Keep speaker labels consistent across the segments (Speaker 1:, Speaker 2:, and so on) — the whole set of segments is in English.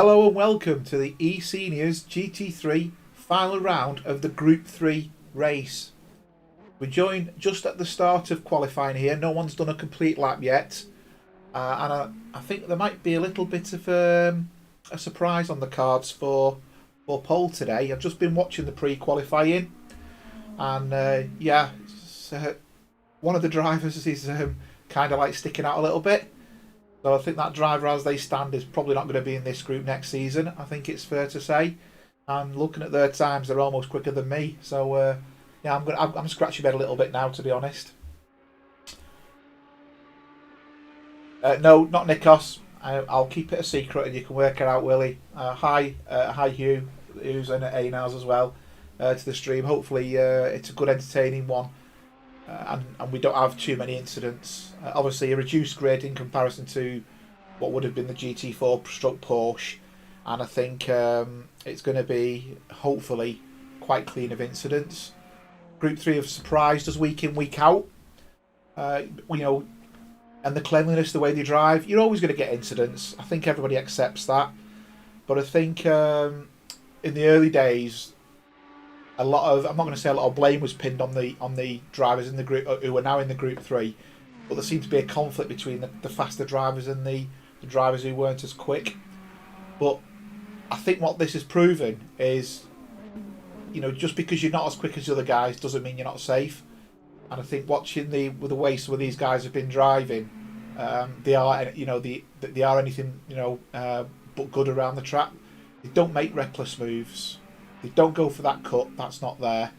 Speaker 1: Hello and welcome to the eSeniors GT3 final round of the Group 3 race. We're joined just at the start of qualifying here. No one's done a complete lap yet. And I think there might be a little bit of a surprise on the cards for pole today. I've just been watching the pre-qualifying. And one of the drivers is kind of like sticking out a little bit. So I think that driver, as they stand, is probably not going to be in this group next season. I think it's fair to say. And looking at their times, they're almost quicker than me. So I'm scratching my head a little bit now, to be honest. No, not Nikos. I'll keep it a secret, and you can work it out, Willie. Hi Hugh, who's in at eSeniors as well, to the stream. Hopefully, it's a good, entertaining one. And we don't have too many incidents. Obviously, a reduced grid in comparison to what would have been the GT4 stroke Porsche, and I think it's going to be hopefully quite clean of incidents. Group 3 have surprised us week in, week out. And the cleanliness, the way they drive, you're always going to get incidents. I think everybody accepts that, but I think in the early days, I'm not going to say a lot of blame was pinned on the drivers in the group who are now in the Group 3, but there seemed to be a conflict between the faster drivers and the drivers who weren't as quick. But I think what this has proven is, just because you're not as quick as the other guys doesn't mean you're not safe. And I think watching the way some of these guys have been driving, they are anything but good around the track. They don't make reckless moves. They don't go for that cut, that's not there.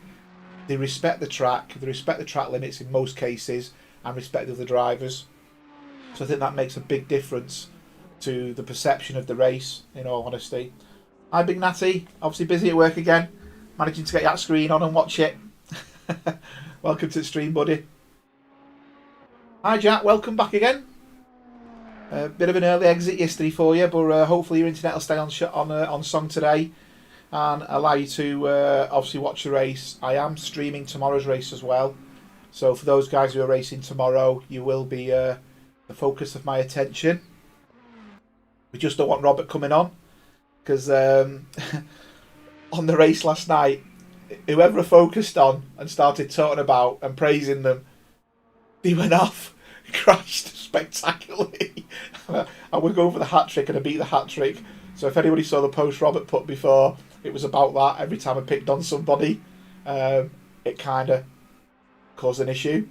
Speaker 1: They respect the track, limits in most cases, and respect the other drivers. So I think that makes a big difference to the perception of the race, in all honesty. Hi Big Natty, obviously busy at work again, managing to get that screen on and watch it. Welcome to the stream, buddy. Hi Jack, welcome back again. A bit of an early exit yesterday for you, but hopefully your internet will stay on song today and allow you to obviously watch the race. I am streaming tomorrow's race as well, so for those guys who are racing tomorrow, you will be the focus of my attention. We just don't want Robert coming on, because on the race last night, whoever I focused on and started talking about and praising them, they went off, crashed spectacularly. I would go for the hat trick and I beat the hat trick. So if anybody saw the post Robert put before, it was about that. Every time I picked on somebody, it kind of caused an issue.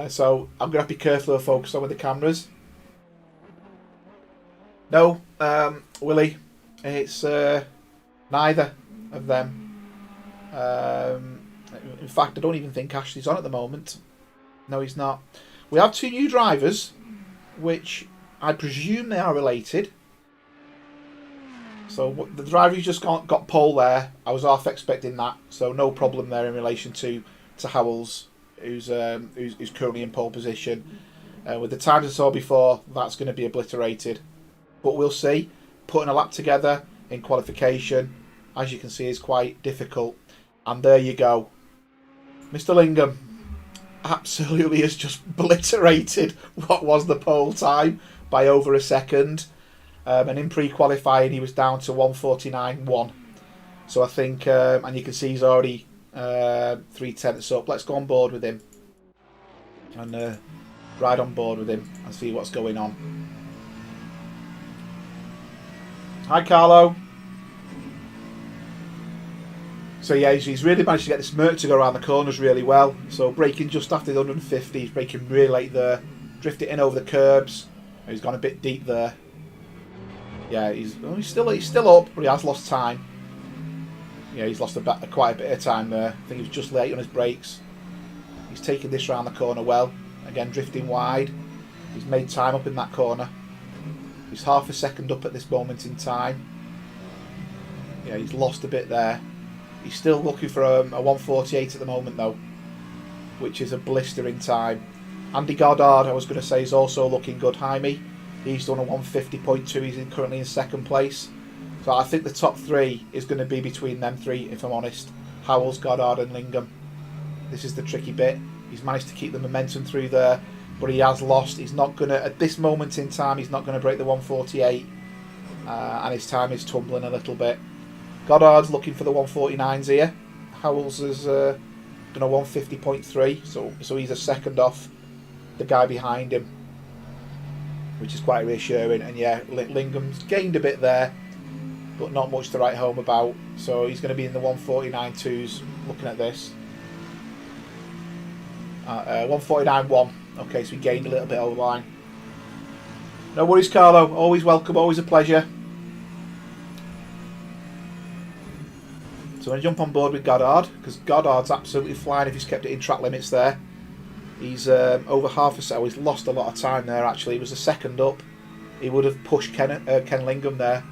Speaker 1: So I'm going to have to be careful of focus on with the cameras. No, Willie, it's neither of them. In fact, I don't even think Ashley's on at the moment. No, he's not. We have two new drivers, which I presume they are related. So the driver who's just got pole there, I was half expecting that, so no problem there in relation to Howells, who's currently in pole position. With the times I saw before, that's going to be obliterated, but we'll see. Putting a lap together in qualification, as you can see, is quite difficult. And there you go, Mr. Lingham absolutely has just obliterated what was the pole time by over a second. And in pre-qualifying, he was down to 1:49.1. So I think, and you can see he's already 3/10 up. Let's go on board with him and ride on board with him and see what's going on. Hi, Carlo. So yeah, he's really managed to get this Merc to go around the corners really well. So braking just after the 150, he's braking really late there, drifted in over the curbs. He's gone a bit deep there. Yeah, he's still up, but he has lost time. Yeah, he's lost quite a bit of time there. I think he was just late on his brakes. He's taken this round the corner well. Again, drifting wide. He's made time up in that corner. He's half a second up at this moment in time. Yeah, he's lost a bit there. He's still looking for a 1:48 at the moment though, which is a blistering time. Andy Goddard, I was going to say, is also looking good. Jaime, he's done a 1:50.2. He's currently in second place. So I think the top three is going to be between them three, if I'm honest. Howells, Goddard and Lingham. This is the tricky bit. He's managed to keep the momentum through there, but he has lost. He's not going to, at this moment in time, he's not going to break the 1:48. and his time is tumbling a little bit. Goddard's looking for the 149s here. Howells has done a 150.3, so he's a second off the guy behind him, which is quite reassuring. And yeah, Lingham's gained a bit there, but not much to write home about. So he's going to be in the 149.2s. Looking at this, 149.1. Okay, so he gained a little bit over the line. No worries, Carlo. Always welcome. Always a pleasure. So I'm going to jump on board with Goddard, because Goddard's absolutely flying if he's kept it in track limits there. He's over half a second. He's lost a lot of time there, actually. He was a second up. He would have pushed Ken Lingham there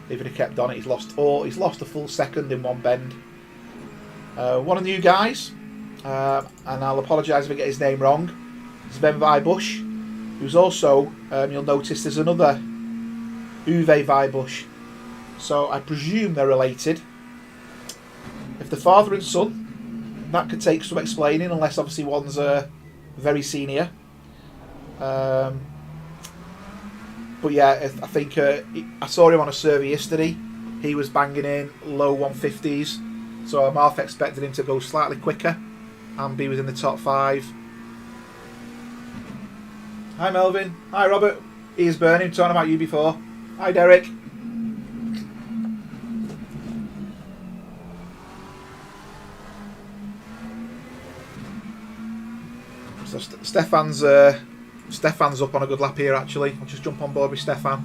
Speaker 1: if he'd have kept on it. He's lost a full second in one bend. One of the new guys, and I'll apologise if I get his name wrong, Sven Weibusch, who's also, you'll notice there's another Uwe Weibusch. So I presume they're related. If the father and son, that could take some explaining, unless obviously one's very senior. But yeah, I think I saw him on a survey yesterday. He was banging in low 150s, so I'm half expecting him to go slightly quicker and be within the top 5. Hi Melvin. Hi Robert. Ears burning, talking about you before. Hi Derek. So Stefan's up on a good lap here, actually. I'll just jump on board with Stefan.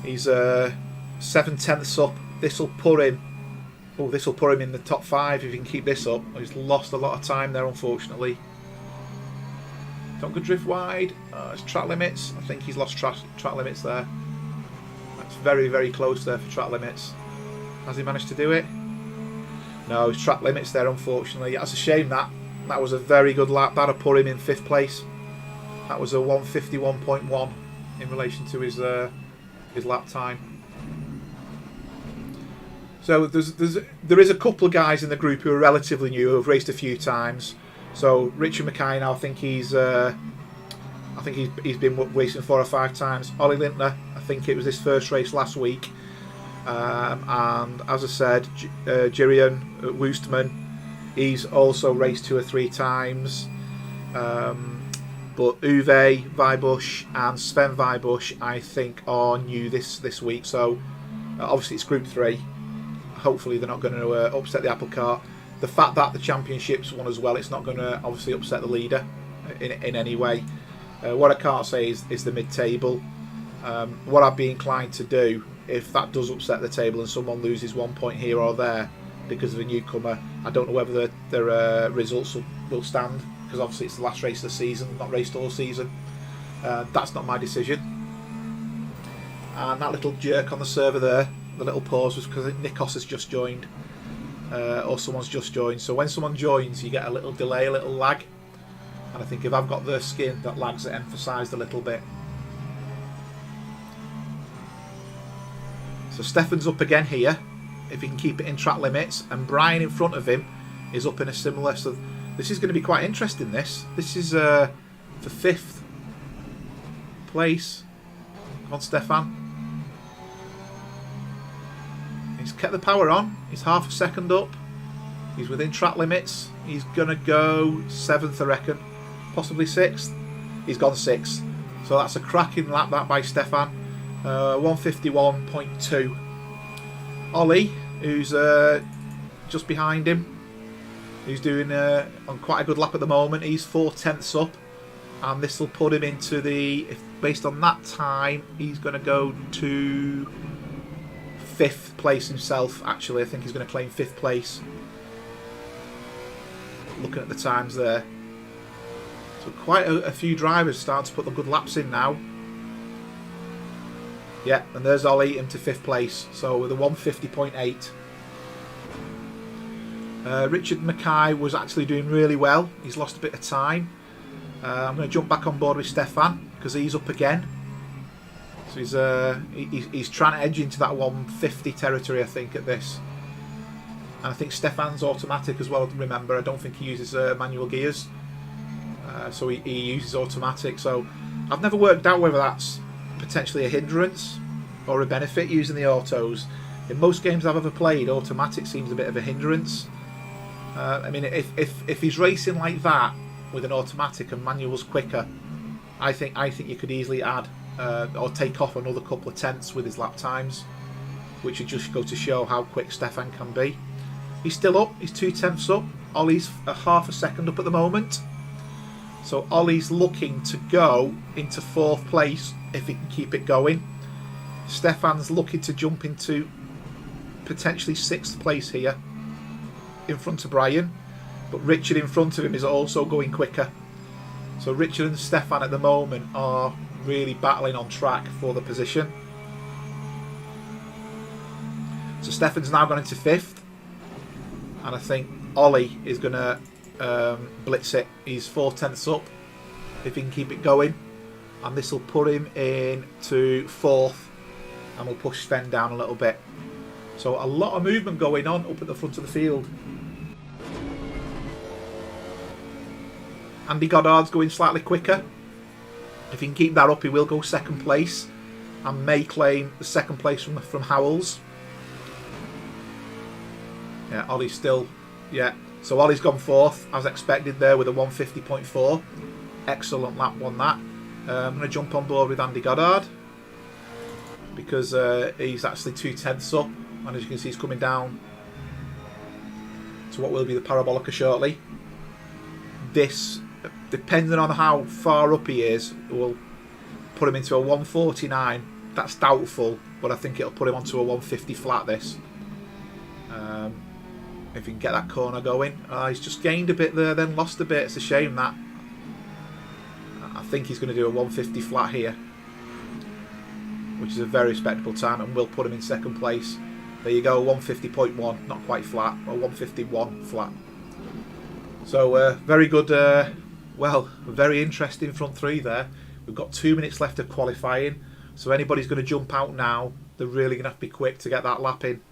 Speaker 1: He's 7/10ths up. This will put him in the top 5 if he can keep this up. He's lost a lot of time there, unfortunately. Don't go drift wide. It's track limits. I think he's lost track limits there. That's very, very close there for track limits. Has he managed to do it? No, his track limits there, unfortunately. That's a shame. That was a very good lap. That'd put him in 5th place. That was a 151.1 in relation to his lap time. So there is a couple of guys in the group who are relatively new, who have raced a few times. So Richard Mackay now, I think he's been racing 4 or 5 times. Ollie Lintner, I think it was his first race last week. And as I said, Jirian Woostman, he's also raced 2 or 3 times. But Uwe Weibusch and Sven Weibusch, I think, are new this week. So obviously it's Group 3. Hopefully they're not going to upset the apple cart. The fact that the championship's won as well, it's not going to obviously upset the leader in any way. What I can't say is the mid-table. What I'd be inclined to do, if that does upset the table and someone loses 1 point here or there because of a newcomer, I don't know whether their results will stand, because obviously it's the last race of the season, not raced all season. That's not my decision. And that little jerk on the server there, the little pause, was because Nikos has just joined, or someone's just joined. So when someone joins, you get a little delay, a little lag, and I think if I've got the skin, that lag's emphasised a little bit. So Stefan's up again here, if he can keep it in track limits, and Brian in front of him is up in a similar. So this is going to be quite interesting. This is for 5th place. Come on, Stefan. He's kept the power on. He's half a second up. He's within track limits. He's going to go 7th, I reckon. Possibly 6th. He's gone 6th. So that's a cracking lap, that, by Stefan. 151.2. Ollie, who's just behind him, who's doing on quite a good lap at the moment. He's 4/10ths up. And this will put him into the... based on that time, he's going to go to 5th place himself. Actually, I think he's going to claim 5th place. Looking at the times there. So quite a few drivers starting to put the good laps in now. Yeah, and there's Ollie into 5th place. So with a 150.8. Richard Mackay was actually doing really well. He's lost a bit of time. I'm going to jump back on board with Stefan, because he's up again. So he's trying to edge into that 150 territory, I think, at this. And I think Stefan's automatic as well, remember. I don't think he uses manual gears. So he uses automatic. So I've never worked out whether that's potentially a hindrance. or a benefit using the autos. In most games I've ever played, automatic seems a bit of a hindrance. I mean, if he's racing like that with an automatic and manual's quicker, I think you could easily add or take off another couple of tenths with his lap times, which would just go to show how quick Stefan can be. He's still up. He's 2 tenths up. Ollie's a half a second up at the moment. So Ollie's looking to go into 4th place if he can keep it going. Stefan's looking to jump into potentially 6th place here in front of Brian. But Richard in front of him is also going quicker. So Richard and Stefan at the moment are really battling on track for the position. So Stefan's now gone into 5th. And I think Ollie is going to blitz it. He's 4 tenths up if he can keep it going, and this will put him into 4th, and we'll push Sven down a little bit. So a lot of movement going on up at the front of the field. Andy Goddard's going slightly quicker. If he can keep that up, he will go 2nd place and may claim the 2nd place from Howells. Yeah, Ollie's still, yeah. So Ollie's gone 4th, as expected there, with a 150.4. Excellent lap on that. I'm going to jump on board with Andy Goddard because he's actually 2 tenths up, and as you can see, he's coming down to what will be the Parabolica shortly. This, depending on how far up he is, will put him into a 149. That's doubtful, but I think it'll put him onto a 150 flat. This. If he can get that corner going. He's just gained a bit there, then lost a bit. It's a shame that. I think he's going to do a 150 flat here, which is a very respectable time, and will put him in 2nd place. There you go, 150.1, not quite flat, or 151 flat. So very good, well, very interesting front 3 there. We've got 2 minutes left of qualifying, so anybody's going to jump out now, they're really going to have to be quick to get that lap in.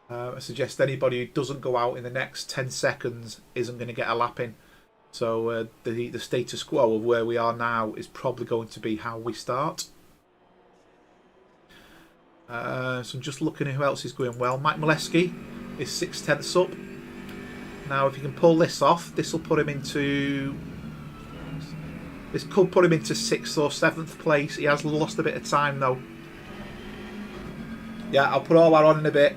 Speaker 1: I suggest anybody who doesn't go out in the next 10 seconds isn't going to get a lap in. So the status quo of where we are now is probably going to be how we start. So I'm just looking at who else is going well. Mike Molesky is 6 tenths up. Now if he can pull this off, this will put him into... This could put him into 6th or 7th place. He has lost a bit of time though. Yeah, I'll put all that on in a bit.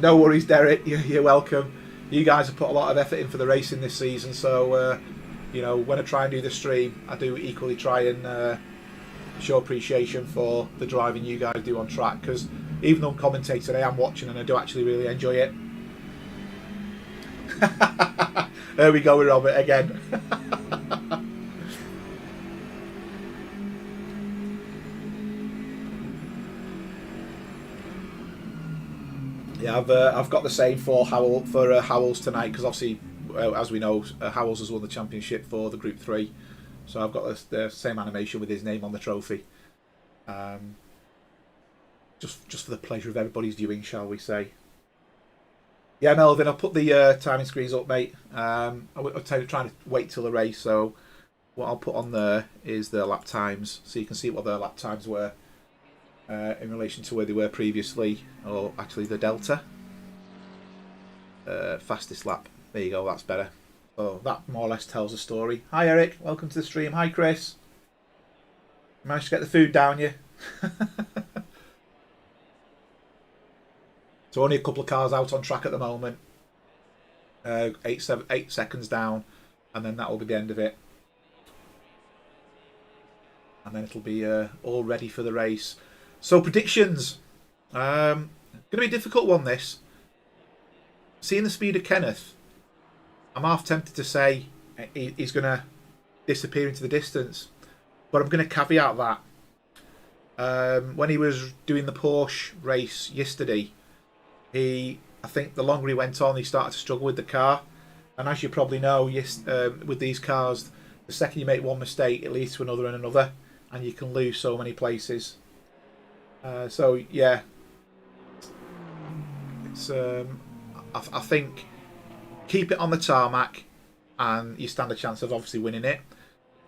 Speaker 1: No worries, Derek. You're welcome. You guys have put a lot of effort in for the racing this season, so you know, when I try and do the stream, I do equally try and show appreciation for the driving you guys do on track. Because even though I'm commentating, I am watching and I do actually really enjoy it. There we go with Robert again. Yeah, I've got the same for Howells tonight, because obviously, as we know, Howells has won the championship for the Group 3, so I've got the same animation with his name on the trophy. Just for the pleasure of everybody's viewing, shall we say? Yeah, Melvin, I'll put the timing screens up, mate. I'm trying to wait till the race, so what I'll put on there is the lap times, so you can see what their lap times were. In relation to where they were previously, or actually the delta. Fastest lap. There you go, that's better. So that more or less tells the story. Hi Eric, welcome to the stream. Hi Chris. Managed to get the food down you. So only a couple of cars out on track at the moment. 8 seconds down, and then that will be the end of it. And then it'll be all ready for the race. So predictions. Going to be a difficult one, this. Seeing the speed of Kenneth, I'm half tempted to say he's going to disappear into the distance. But I'm going to caveat that. When he was doing the Porsche race yesterday, I think the longer he went on, he started to struggle with the car. And as you probably know, with these cars, the second you make one mistake, it leads to another and another. And you can lose so many places. So yeah, it's I think keep it on the tarmac, and you stand a chance of obviously winning it.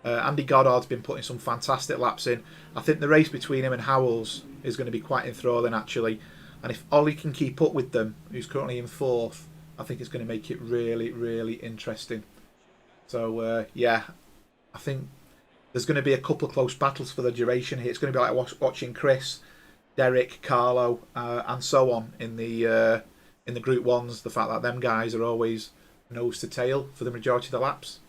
Speaker 1: Andy Goddard's been putting some fantastic laps in. I think the race between him and Howells is going to be quite enthralling, actually. And if Ollie can keep up with them, who's currently in 4th, I think it's going to make it really, really interesting. So, yeah, I think there's going to be a couple of close battles for the duration here. It's going to be like watching Chris, Derek, Carlo, and so on in the Group 1s. The fact that them guys are always nose to tail for the majority of the laps.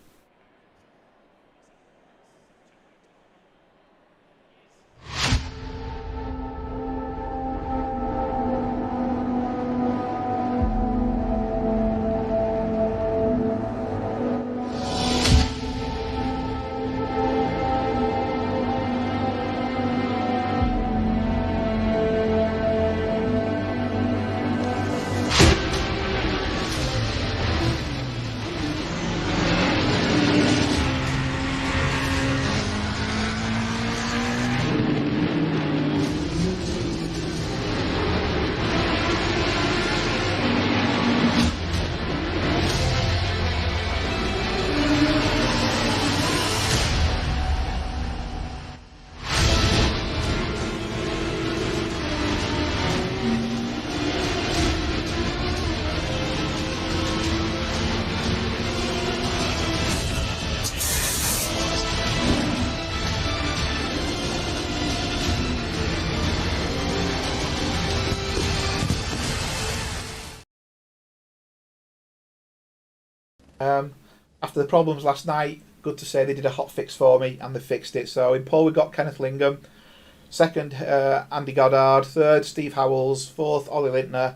Speaker 1: After the problems last night, good to say they did a hot fix for me and they fixed it. So in pole we got Kenneth Lingham, 2nd Andy Goddard, 3rd Steve Howells, 4th Ollie Lintner,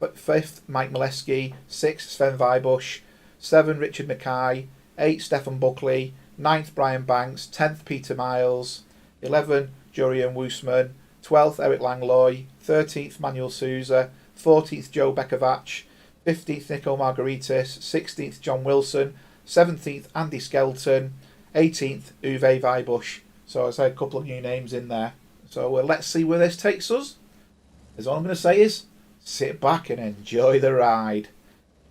Speaker 1: 5th Mike Molesky, 6th Sven Weibusch, 7 Richard Mackay, 8 Stefan Buckley, 9th Brian Banks, 10th Peter Miles, 11 Jurian Woosman, 12th Eric Langlois, 13th Manuel Souza, 14th Joe Bekovac, 15th Nico Margaritis, 16th John Wilson, 17th Andy Skelton, 18th Uwe Weibusch. So I said a couple of new names in there. So let's see where this takes us. As all I'm going to say is sit back and enjoy the ride.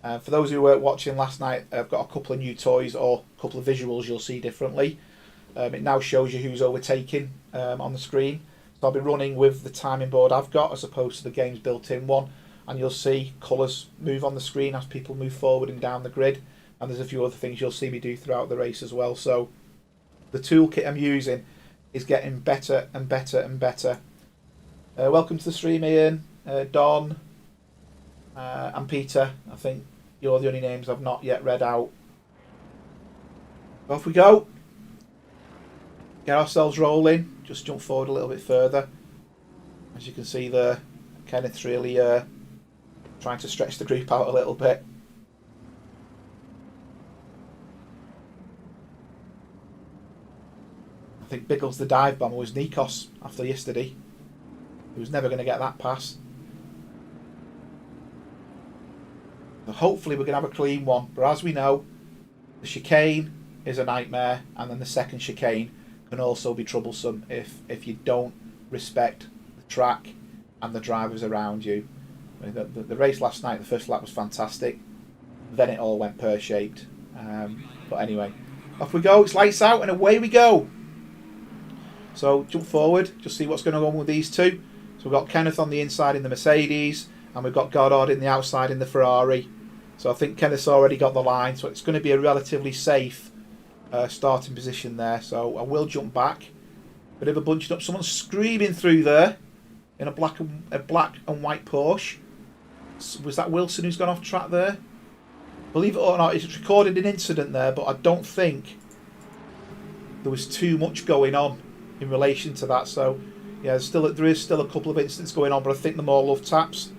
Speaker 1: For those who weren't watching last night, I've got a couple of new toys or a couple of visuals you'll see differently. It now shows you who's overtaking on the screen. So I'll be running with the timing board I've got as opposed to the game's built-in one. And you'll see colours move on the screen as people move forward and down the grid. And there's a few other things you'll see me do throughout the race as well. So the toolkit I'm using is getting better and better and better. Welcome to the stream, Ian, Don, and Peter. I think you're the only names I've not yet read out. Off we go. Get ourselves rolling. Just jump forward a little bit further. As you can see there, Kenneth's really trying to stretch the group out a little bit. I think Biggles the dive bomber was Nikos after yesterday. He was never going to get that pass. So hopefully we're going to have a clean one. But as we know, the chicane is a nightmare, and then the second chicane can also be troublesome if you don't respect the track and the drivers around you. The race last night, the first lap was fantastic. Then it all went pear-shaped. But anyway, off we go. It's lights out and away we go. So jump forward, just see what's going on with these two. So we've got Kenneth on the inside in the Mercedes, and we've got Goddard in the outside in the Ferrari. So I think Kenneth's already got the line, so it's going to be a relatively safe starting position there. So I will jump back. Bit of a bunched up. Someone's screaming through there in a black and white Porsche. Was that Wilson who's gone off track there? Believe it or not, it's recorded an incident there, but I don't think there was too much going on in relation to that. So yeah, there is still a couple of incidents going on, but I think they're more love taps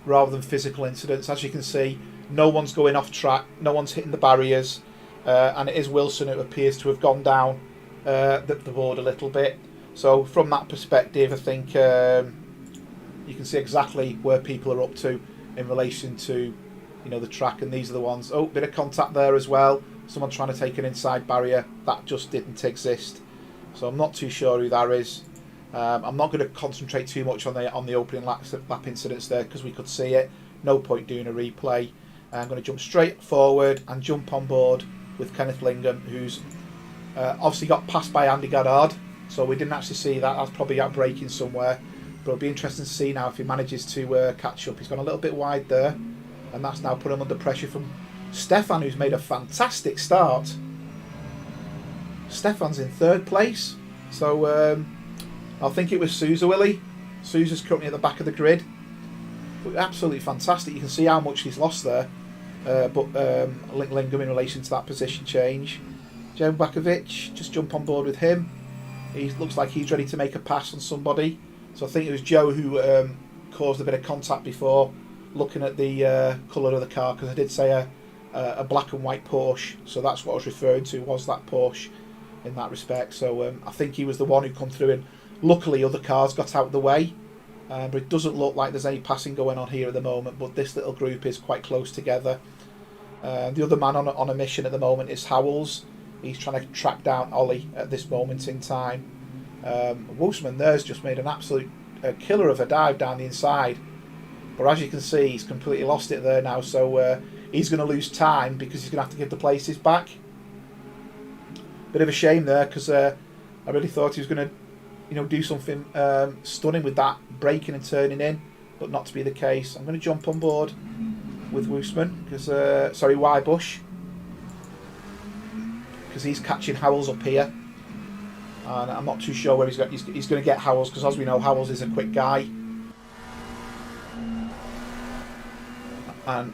Speaker 1: rather than physical incidents. As you can see, no one's going off track, no one's hitting the barriers, and it is Wilson who appears to have gone down the board a little bit. So from that perspective, I think you can see exactly where people are up to in relation to, you know, the track, and these are the ones. Oh, bit of contact there as well. Someone trying to take an inside barrier. That just didn't exist. So I'm not too sure who that is. I'm not going to concentrate too much on the opening lap incidents there because we could see it. No point doing a replay. I'm going to jump straight forward and jump on board with Kenneth Lingham, who's Obviously got passed by Andy Goddard, so we didn't actually see that. That's probably out braking somewhere. But it'll be interesting to see now if he manages to catch up. He's gone a little bit wide there, and that's now put him under pressure from Stefan, who's made a fantastic start. Stefan's in 3rd place, so I think it was Sousa, Willie. Sousa's currently at the back of the grid. But absolutely fantastic. You can see how much he's lost there. But Lingam in relation to that position change. Joe Bakovic, just jump on board with him. He looks like he's ready to make a pass on somebody. So I think it was Joe who caused a bit of contact before, looking at the colour of the car, because I did say a black and white Porsche, so that's what I was referring to, was that Porsche in that respect. So I think he was the one who come through, and luckily other cars got out of the way. But it doesn't look like there's any passing going on here at the moment, but this little group is quite close together. The other man on a mission at the moment is Howells. He's trying to track down Ollie at this moment in time. Wolfsman there's just made an absolute killer of a dive down the inside, but as you can see, he's completely lost it there now, so he's going to lose time because he's going to have to give the places back. Bit of a shame there, because I really thought he was going to do something stunning with that braking and turning in, but not to be the case. I'm going to jump on board with Wolfsman, because Wybush, because he's catching Howells up here, and I'm not too sure where he's going to get Howells, because as we know, Howells is a quick guy. And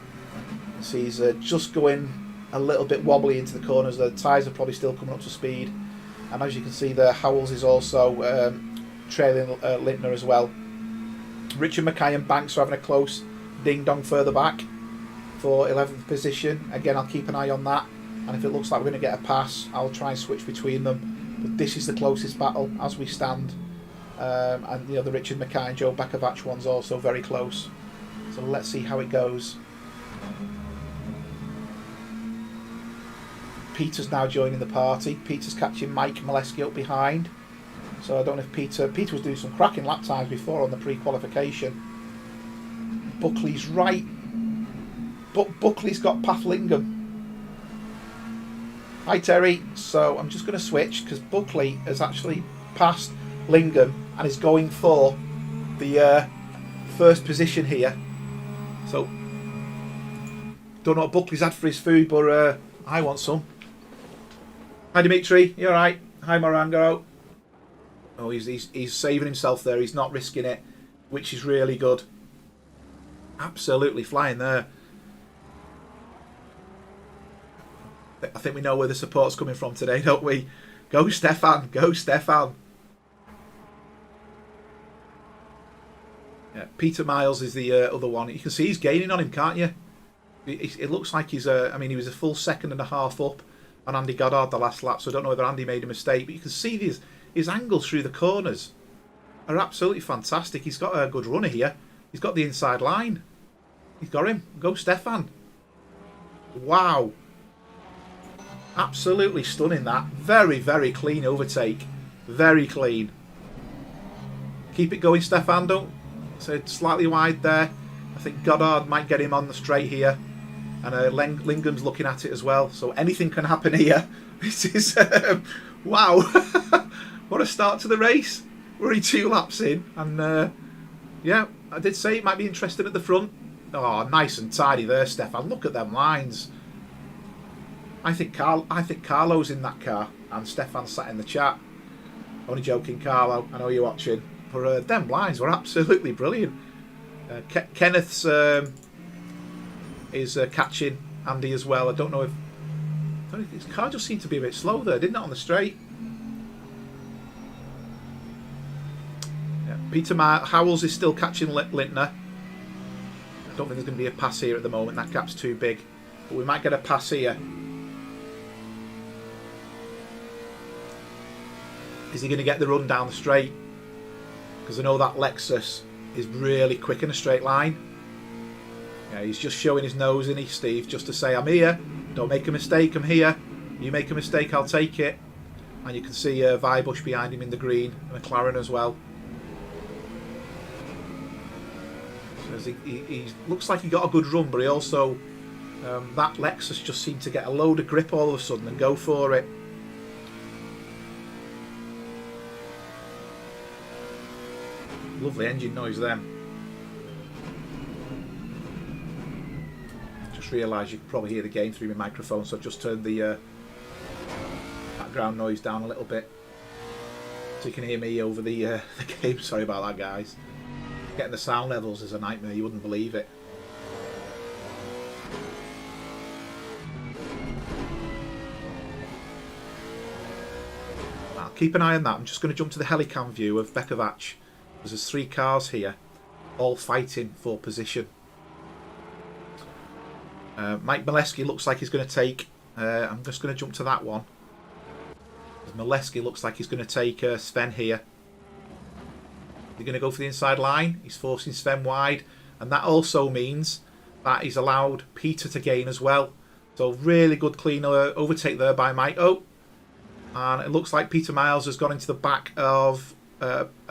Speaker 1: so he's just going a little bit wobbly into the corners. The tyres are probably still coming up to speed, and as you can see there, Howells is also trailing Lintner as well. Richard Mackay and Banks are having a close ding-dong further back for 11th position. Again, I'll keep an eye on that, and if it looks like we're going to get a pass, I'll try and switch between them. But this is the closest battle as we stand, and the Richard Mackay and Joe Bakovac one's also very close. So let's see how it goes. Peter's now joining the party. Peter's catching Mike Molesky up behind. So I don't know if Peter was doing some cracking lap times before on the pre-qualification. Buckley's right. But Buckley's got Path Lingham. Hi Terry. So I'm just going to switch, because Buckley has actually passed Lingham and is going for the first position here. So don't know what Buckley's had for his food, but I want some. Hi Dimitri, you alright? Hi Morango. Oh, he's saving himself there. He's not risking it, which is really good. Absolutely flying there. I think we know where the support's coming from today, don't we? Go Stefan, go Stefan. Yeah, Peter Miles is the other one. You can see he's gaining on him, can't you? It looks like he's he was a full second and a half up on Andy Goddard the last lap, so I don't know whether Andy made a mistake, but you can see his angles through the corners are absolutely fantastic. He's got a good runner here. He's got the inside line. He's got him. Go Stefan. Wow. Absolutely stunning that. Very, very clean overtake. Very clean. Keep it going, Stefan. Don't. So slightly wide there. I think Goddard might get him on the straight here. And Lingham's looking at it as well. So anything can happen here. This is... wow. What a start to the race. We're only 2 laps in. And yeah, I did say it might be interesting at the front. Oh, nice and tidy there, Stefan. Look at them lines. I think Carlo's in that car, and Stefan sat in the chat. Only joking, Carlo. I know you're watching. But them lines were absolutely brilliant. Kenneth's is catching Andy as well. I don't know if his car just seemed to be a bit slow there, didn't it, on the straight? Yeah, Peter Howells is still catching Lintner. I don't think there's going to be a pass here at the moment. That gap's too big, but we might get a pass here. Is he going to get the run down the straight? Because I know that Lexus is really quick in a straight line. Yeah, he's just showing his nose, isn't he, Steve? Just to say, I'm here. Don't make a mistake. I'm here. You make a mistake, I'll take it. And you can see Vybush behind him in the green. McLaren as well. So he looks like he got a good run, but he also... that Lexus just seemed to get a load of grip all of a sudden and go for it. Lovely engine noise then. Just realised you can probably hear the game through my microphone, so I've just turned the background noise down a little bit so you can hear me over the game. Sorry about that, guys. Getting the sound levels is a nightmare, you wouldn't believe it. I'll keep an eye on that. I'm just going to jump to the helicam view of Bekovac. There's 3 cars here, all fighting for position. Mike Mileski looks like he's going to take... I'm just going to jump to that one. Mileski looks like he's going to take Sven here. He's going to go for the inside line. He's forcing Sven wide. And that also means that he's allowed Peter to gain as well. So really good clean overtake there by Mike. Oh! And it looks like Peter Miles has gone into the back of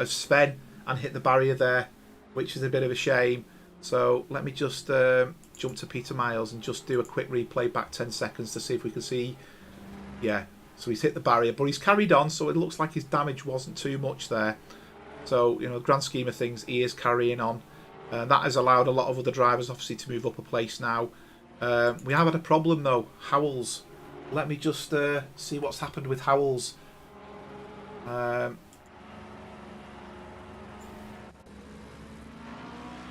Speaker 1: Sven and hit the barrier there, which is a bit of a shame. So let me just jump to Peter Miles and just do a quick replay back 10 seconds to see if we can see. Yeah, so he's hit the barrier, but he's carried on, so it looks like his damage wasn't too much there. So, you know, the grand scheme of things, he is carrying on. That has allowed a lot of other drivers, obviously, to move up a place now. We have had a problem, though. Howells. Let me just see what's happened with Howells.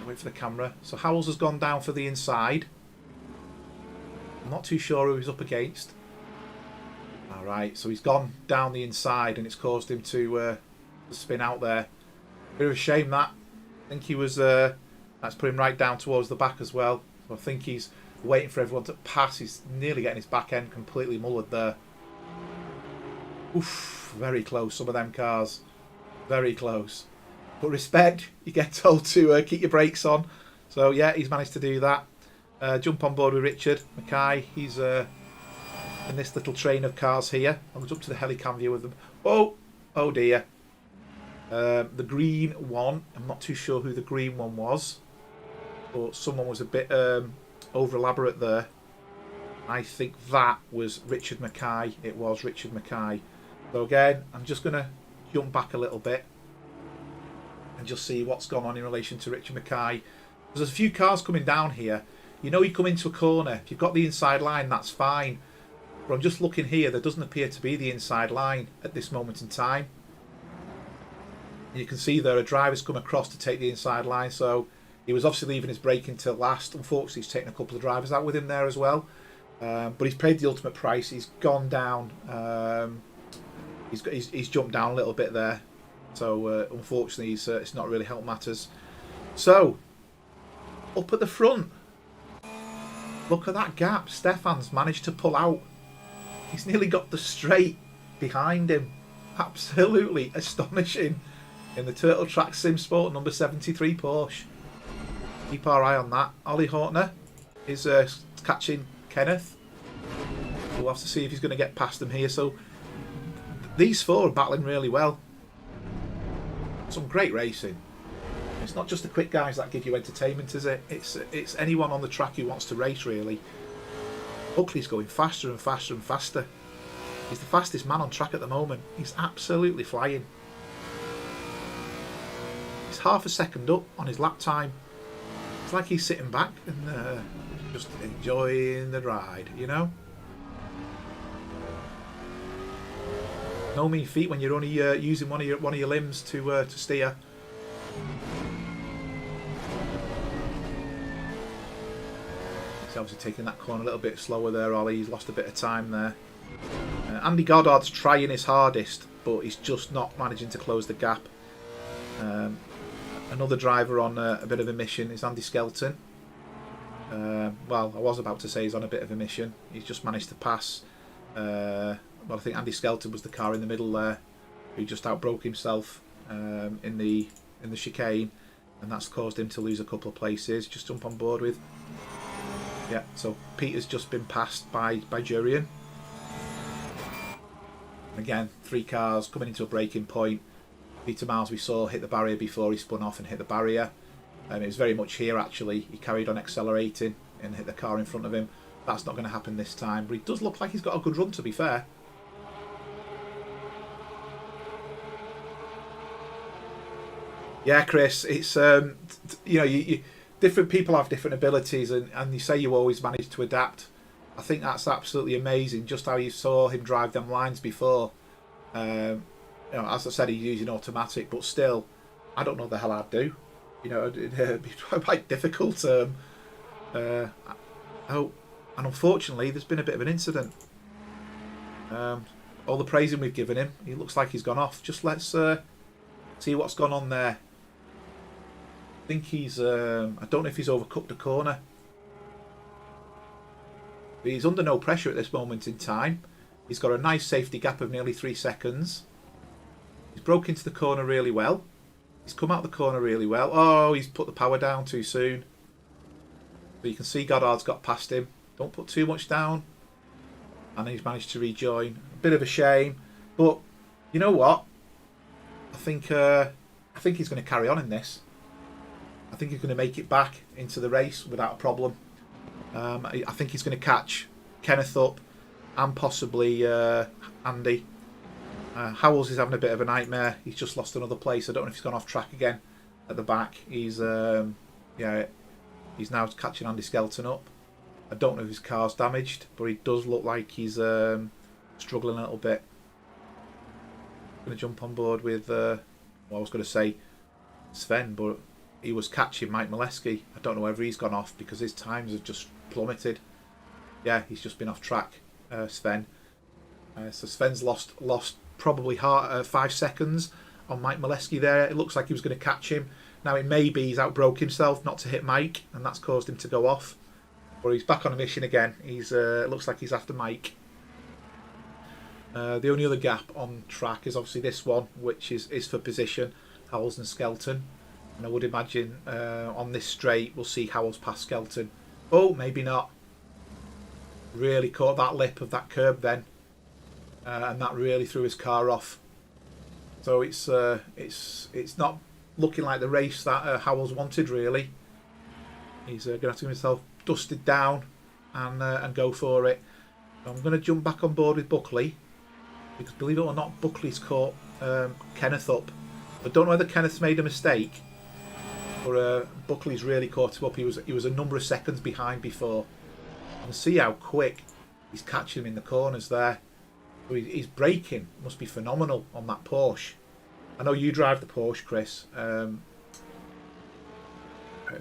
Speaker 1: Wait for the camera. So Howells has gone down for the inside. I'm not too sure who he's up against. Alright, so he's gone down the inside and it's caused him to spin out there. Bit of a shame that. I think he was... that's put him right down towards the back as well. So I think he's waiting for everyone to pass. He's nearly getting his back end completely mullered there. Oof, very close, some of them cars. Very close. But respect, you get told to keep your brakes on. So yeah, he's managed to do that. Jump on board with Richard Mackay. He's in this little train of cars here. I'll jump to the helicam view with them. Oh, oh dear. The green one, I'm not too sure who the green one was. But someone was a bit over elaborate there. I think that was Richard Mackay. It was Richard Mackay. So again, I'm just going to jump back a little bit and just see what's gone on in relation to Richard Mackay. There's a few cars coming down here. You know, you come into a corner. If you've got the inside line, that's fine. But I'm just looking here. There doesn't appear to be the inside line at this moment in time. You can see there a driver's come across to take the inside line. So he was obviously leaving his braking till last. Unfortunately, he's taken a couple of drivers out with him there as well. But he's paid the ultimate price. He's gone down. He's jumped down a little bit there. So unfortunately, it's not really helped matters. So up at the front, look at that gap. Stefan's managed to pull out. He's nearly got the straight behind him. Absolutely astonishing. In the Turtle Track Sim Sport number 73 Porsche. Keep our eye on that. Ollie Hortner is catching Kenneth. We'll have to see if he's going to get past them here. So these four are battling really well. Some great racing. It's not just the quick guys that give you entertainment, is it? It's anyone on the track who wants to race, really. Buckley's going faster and faster and faster. He's the fastest man on track at the moment. He's absolutely flying. He's half a second up on his lap time. It's like he's sitting back and just enjoying the ride, you know? No mean feat when you're only using one of your limbs to steer. He's obviously taking that corner a little bit slower there, Ollie. He's lost a bit of time there. Andy Goddard's trying his hardest, but he's just not managing to close the gap. Another driver on a bit of a mission is Andy Skelton. Well, I was about to say he's on a bit of a mission. He's just managed to pass. Well, I think Andy Skelton was the car in the middle there, who just outbroke himself in the chicane, and that's caused him to lose a couple of places. Just jump on board with. Yeah, so Peter's just been passed by Jurian. Again, 3 cars coming into a braking point. Peter Miles, we saw, hit the barrier before he spun off and hit the barrier. It was very much here, actually. He carried on accelerating and hit the car in front of him. That's not going to happen this time, but he does look like he's got a good run, to be fair. Yeah, Chris, it's you know, different people have different abilities, and you say you always manage to adapt. I think that's absolutely amazing. Just how you saw him drive them lines before. You know, as I said, he's using automatic, but still, I don't know the hell I'd do. You know, it'd be quite difficult. Uh, oh, and unfortunately, there's been a bit of an incident. All the praising we've given him, he looks like he's gone off. Just let's see what's gone on there. I think he's. I don't know if he's overcooked a corner. But he's under no pressure at this moment in time. He's got a nice safety gap of nearly 3 seconds. He's broke into the corner really well. He's come out the corner really well. Oh, he's put the power down too soon. But you can see Goddard's got past him. Don't put too much down. And he's managed to rejoin. A bit of a shame. But you know what? I think he's going to carry on in this. I think he's going to make it back into the race without a problem. I think he's going to catch Kenneth up and possibly Andy. Howells is having a bit of a nightmare. He's just lost another place. I don't know if he's gone off track again at the back. He's yeah, he's now catching Andy Skelton up. I don't know if his car's damaged, but he does look like he's struggling a little bit. I'm going to jump on board with well, I was going to say Sven, but he was catching Mike Molesky. I don't know whether he's gone off because his times have just plummeted. Yeah, he's just been off track, Sven. So Sven's lost probably 5 seconds on Mike Molesky there. It looks like he was going to catch him. Now it may be he's outbroke himself not to hit Mike, and that's caused him to go off. But he's back on a mission again. He's looks like he's after Mike. The only other gap on track is obviously this one, which is for position, Howells and Skelton. And I would imagine on this straight we'll see Howells past Skelton. Oh, maybe not. Really caught that lip of that curb then, and that really threw his car off. So it's not looking like the race that Howells wanted really. He's going to have to get himself dusted down and go for it. So I'm going to jump back on board with Buckley because believe it or not, Buckley's caught Kenneth up. I don't know whether Kenneth's made a mistake, but Buckley's really caught him up. He was a number of seconds behind before. And see how quick he's catching him in the corners there. So he's braking. Must be phenomenal on that Porsche. I know you drive the Porsche, Chris. No,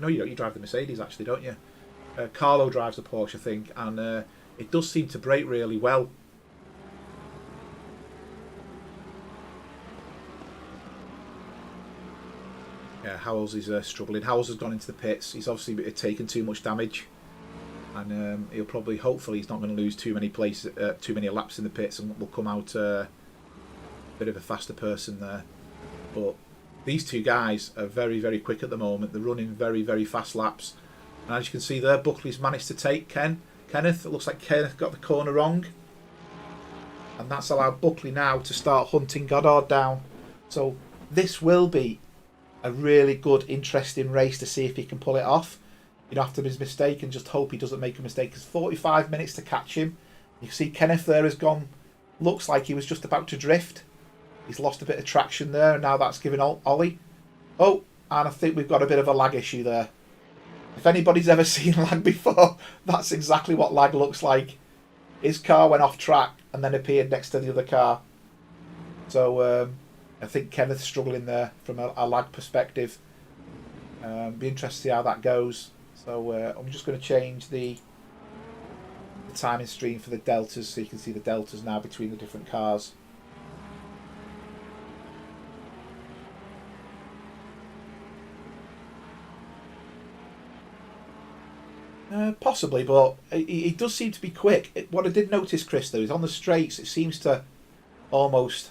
Speaker 1: you don't. You drive the Mercedes, actually, don't you? Carlo drives the Porsche, I think, and it does seem to brake really well. Yeah, Howells is struggling. Howells has gone into the pits. He's obviously taken too much damage, and he'll probably, hopefully, he's not going to lose too many laps in the pits, and will come out a bit of a faster person there. But these two guys are very, very quick at the moment. They're running very, very fast laps. And as you can see there, Buckley's managed to take Kenneth. It looks like Kenneth got the corner wrong. And that's allowed Buckley now to start hunting Goddard down. So this will be a really good, interesting race to see if he can pull it off. You know, after his mistake, and just hope he doesn't make a mistake. It's 45 minutes to catch him. You can see Kenneth there has gone, looks like he was just about to drift. He's lost a bit of traction there, and now that's given Ollie. Oh, and I think we've got a bit of a lag issue there. If anybody's ever seen lag before, that's exactly what lag looks like. His car went off track and then appeared next to the other car. So I think Kenneth's struggling there from a lag perspective. Be interested to see how that goes. So I'm just going to change the timing stream for the deltas so you can see the deltas now between the different cars. Possibly, but he does seem to be quick. What I did notice, Chris, though, is on the straights it seems to almost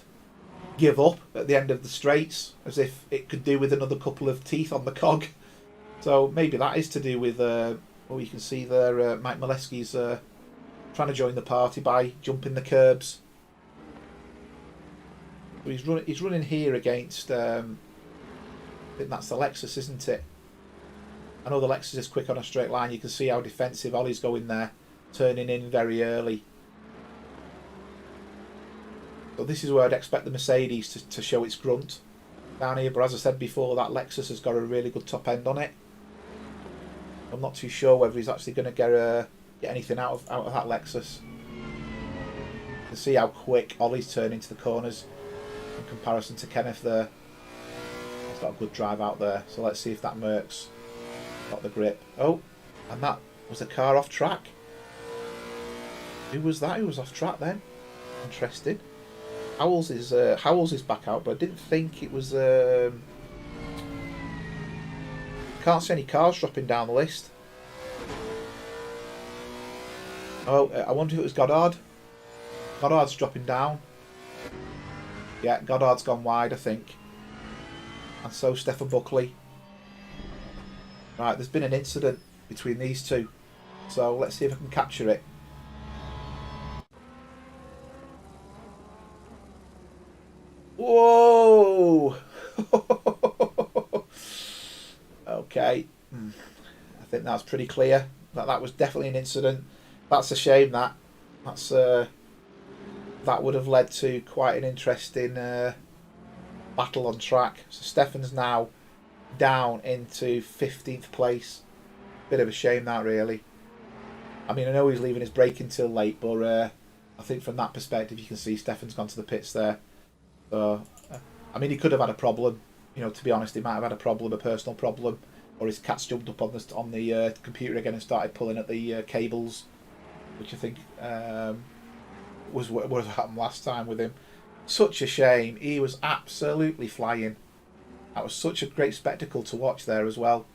Speaker 1: give up at the end of the straights, as if it could do with another couple of teeth on the cog. So maybe that is to do with, well, you can see there Mike Molesky's trying to join the party by jumping the curbs. So he's running here against, I think that's the Lexus, isn't it? I know the Lexus is quick on a straight line. You can see how defensive Ollie's going there, turning in very early. So this is where I'd expect the Mercedes to show its grunt. down here. But as I said before, that Lexus has got a really good top end on it. I'm not too sure whether he's actually going to get anything out of that Lexus. You can see how quick Ollie's turning into the corners in comparison to Kenneth there. He's got a good drive out there. So let's see if that Merc's got the grip. Oh, and that was a car off track. Who was that? Who was off track then? Interesting. Howells is back out, but I didn't think it was. Can't see any cars dropping down the list. Oh, I wonder if it was Goddard. Goddard's dropping down. Yeah, Goddard's gone wide, I think. And so Stefan Buckley. Right, there's been an incident between these two. So let's see if I can capture it. Whoa! Okay. I think that's pretty clear. That was definitely an incident. That's a shame, that. That would have led to quite an interesting battle on track. So Stefan's now down into 15th place. Bit of a shame, that, really. I mean, I know he's leaving his braking till late, but I think from that perspective, you can see Stefan's gone to the pits there. So, I mean, he could have had a problem. You know, to be honest, he might have had a problem, a personal problem, or his cat's jumped up on the computer again and started pulling at the cables, which I think was what happened last time with him. Such a shame. He was absolutely flying. That was such a great spectacle to watch there as well.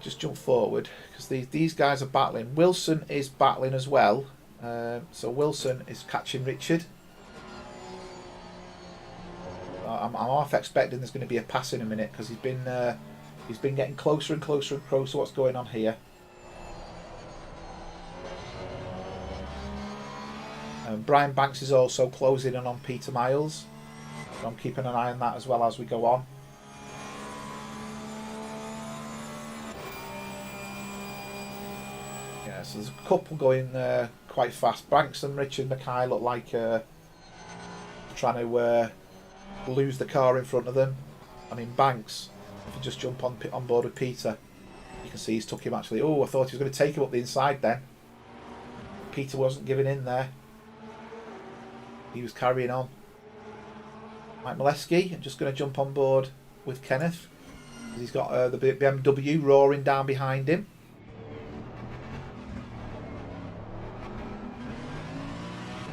Speaker 1: Just jump forward because these guys are battling. Wilson is battling as well. So Wilson is catching Richard. I'm half expecting there's going to be a pass in a minute because he's been getting closer and closer and closer. What's going on here? Brian Banks is also closing in on Peter Miles. So I'm keeping an eye on that as well as we go on. Yeah, so there's a couple going quite fast. Banks and Richard Mackay look like trying to lose the car in front of them. I mean, Banks, if you just jump on board with Peter, you can see he's took him actually. Oh, I thought he was going to take him up the inside then. Peter wasn't giving in there. He was carrying on. Mike Molesky, I'm just going to jump on board with Kenneth. He's got the BMW roaring down behind him.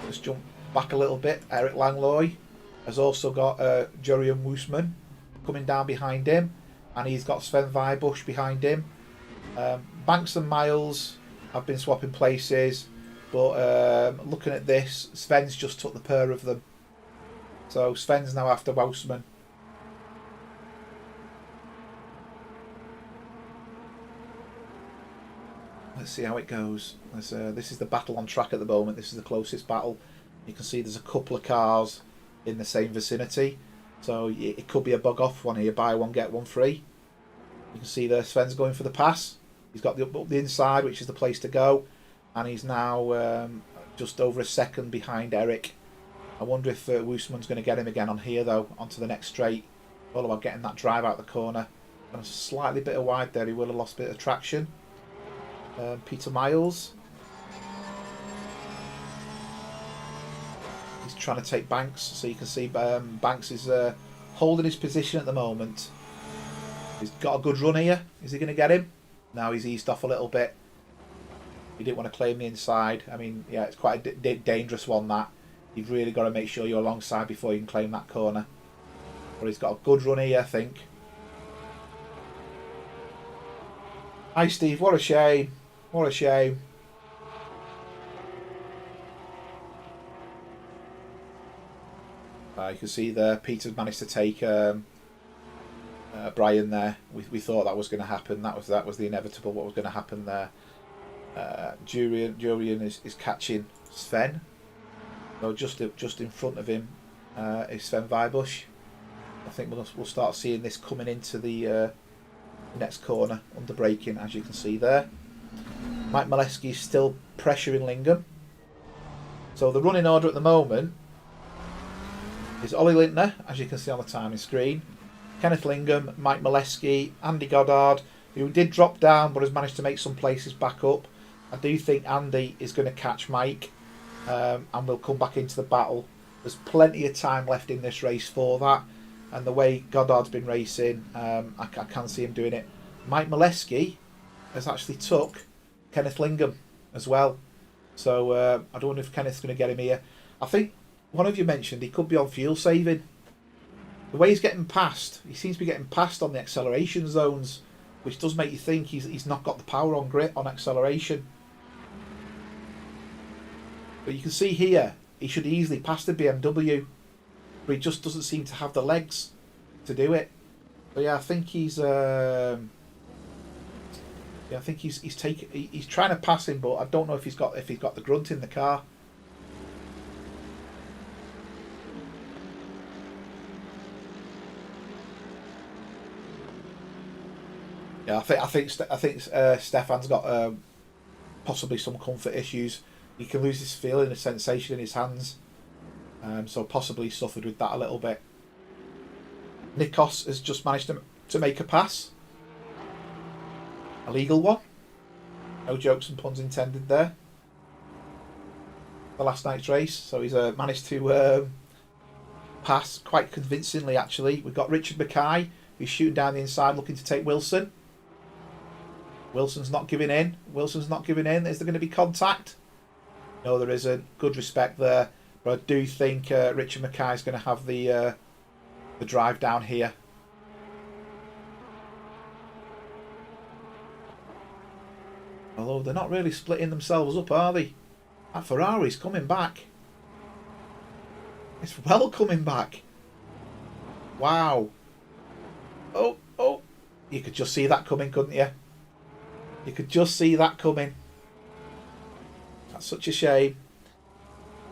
Speaker 1: Just jump back a little bit. Eric Langlois has also got Jurian Woosman coming down behind him, and he's got Sven Weibusch behind him. Banks and Miles have been swapping places, but looking at this, Sven's just took the pair of them. So Sven's now after Woosman. Let's see how it goes. This is the battle on track at the moment. This is the closest battle. You can see there's a couple of cars in the same vicinity. So it could be a bug off one here. Buy one, get one free. You can see there Sven's going for the pass. He's got the inside, which is the place to go. And he's now just over a second behind Eric. I wonder if Woosman's going to get him again on here, though, onto the next straight. All about getting that drive out the corner. And a slightly bit of wide there. He will have lost a bit of traction. Peter Miles. He's trying to take Banks. So you can see Banks is holding his position at the moment. He's got a good run here. Is he going to get him? Now he's eased off a little bit. He didn't want to claim the inside. I mean, yeah, it's quite a dangerous one, that. You've really got to make sure you're alongside before you can claim that corner. But he's got a good run here, I think. Hi, Steve. What a shame. What a shame. You can see there, Peter's managed to take Brian there. We thought that was going to happen. That was the inevitable. What was going to happen there? Jurian is catching Sven. So just in front of him is Sven Weibusch. I think we'll start seeing this coming into the next corner under braking, as you can see there. Mike Molesky is still pressuring Lingham. So the running order at the moment is Ollie Lintner, as you can see on the timing screen, Kenneth Lingham, Mike Molesky, Andy Goddard, who did drop down but has managed to make some places back up. I do think Andy is going to catch Mike and will come back into the battle. There's plenty of time left in this race for that, and the way Goddard's been racing, I can see him doing it. Mike Molesky has actually took Kenneth Lingham as well, so I don't know if Kenneth's going to get him here. I think one of you mentioned he could be on fuel saving. The way he's getting past, he seems to be getting past on the acceleration zones, which does make you think he's not got the power on grip on acceleration. But you can see here, he should easily pass the BMW, but he just doesn't seem to have the legs to do it. But yeah, I think he's he's trying to pass him, but I don't know if he's got the grunt in the car. Yeah, I think Stefan's got possibly some comfort issues. He can lose his feeling, a sensation in his hands, so possibly suffered with that a little bit. Nikos has just managed to make a pass, a legal one. No jokes and puns intended there. The last night's race, so he's managed to pass quite convincingly. Actually, we've got Richard Mackay who's shooting down the inside, looking to take Wilson. Wilson's not giving in. Wilson's not giving in. Is there going to be contact? No, there isn't. Good respect there. But I do think Richard Mackay is going to have the drive down here. Although they're not really splitting themselves up, are they? That Ferrari's coming back. It's well coming back. Wow. Oh. You could just see that coming, couldn't you? You could just see that coming. That's such a shame.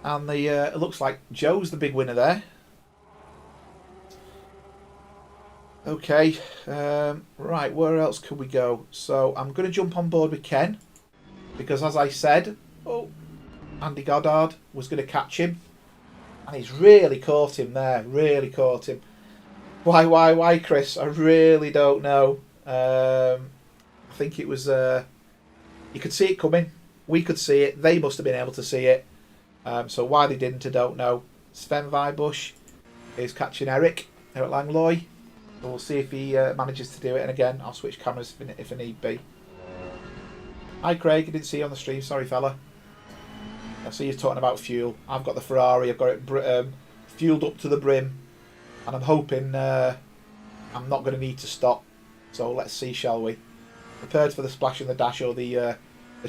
Speaker 1: And it looks like Joe's the big winner there. Okay, right, where else could we go? So I'm going to jump on board with Ken, because as I said, Andy Goddard was going to catch him, and he's really caught him there, really caught him. Why, Chris? I really don't know. I think it was, you could see it coming, we could see it, they must have been able to see it, so why they didn't, I don't know. Sven Weibusch is catching Eric Langlois. So we'll see if he manages to do it. And again, I'll switch cameras if I need be. Hi Craig, I didn't see you on the stream. Sorry fella. I see you talking about fuel. I've got the Ferrari. I've got it fueled up to the brim. And I'm hoping I'm not going to need to stop. So let's see, shall we? Prepared for the splash in the dash or the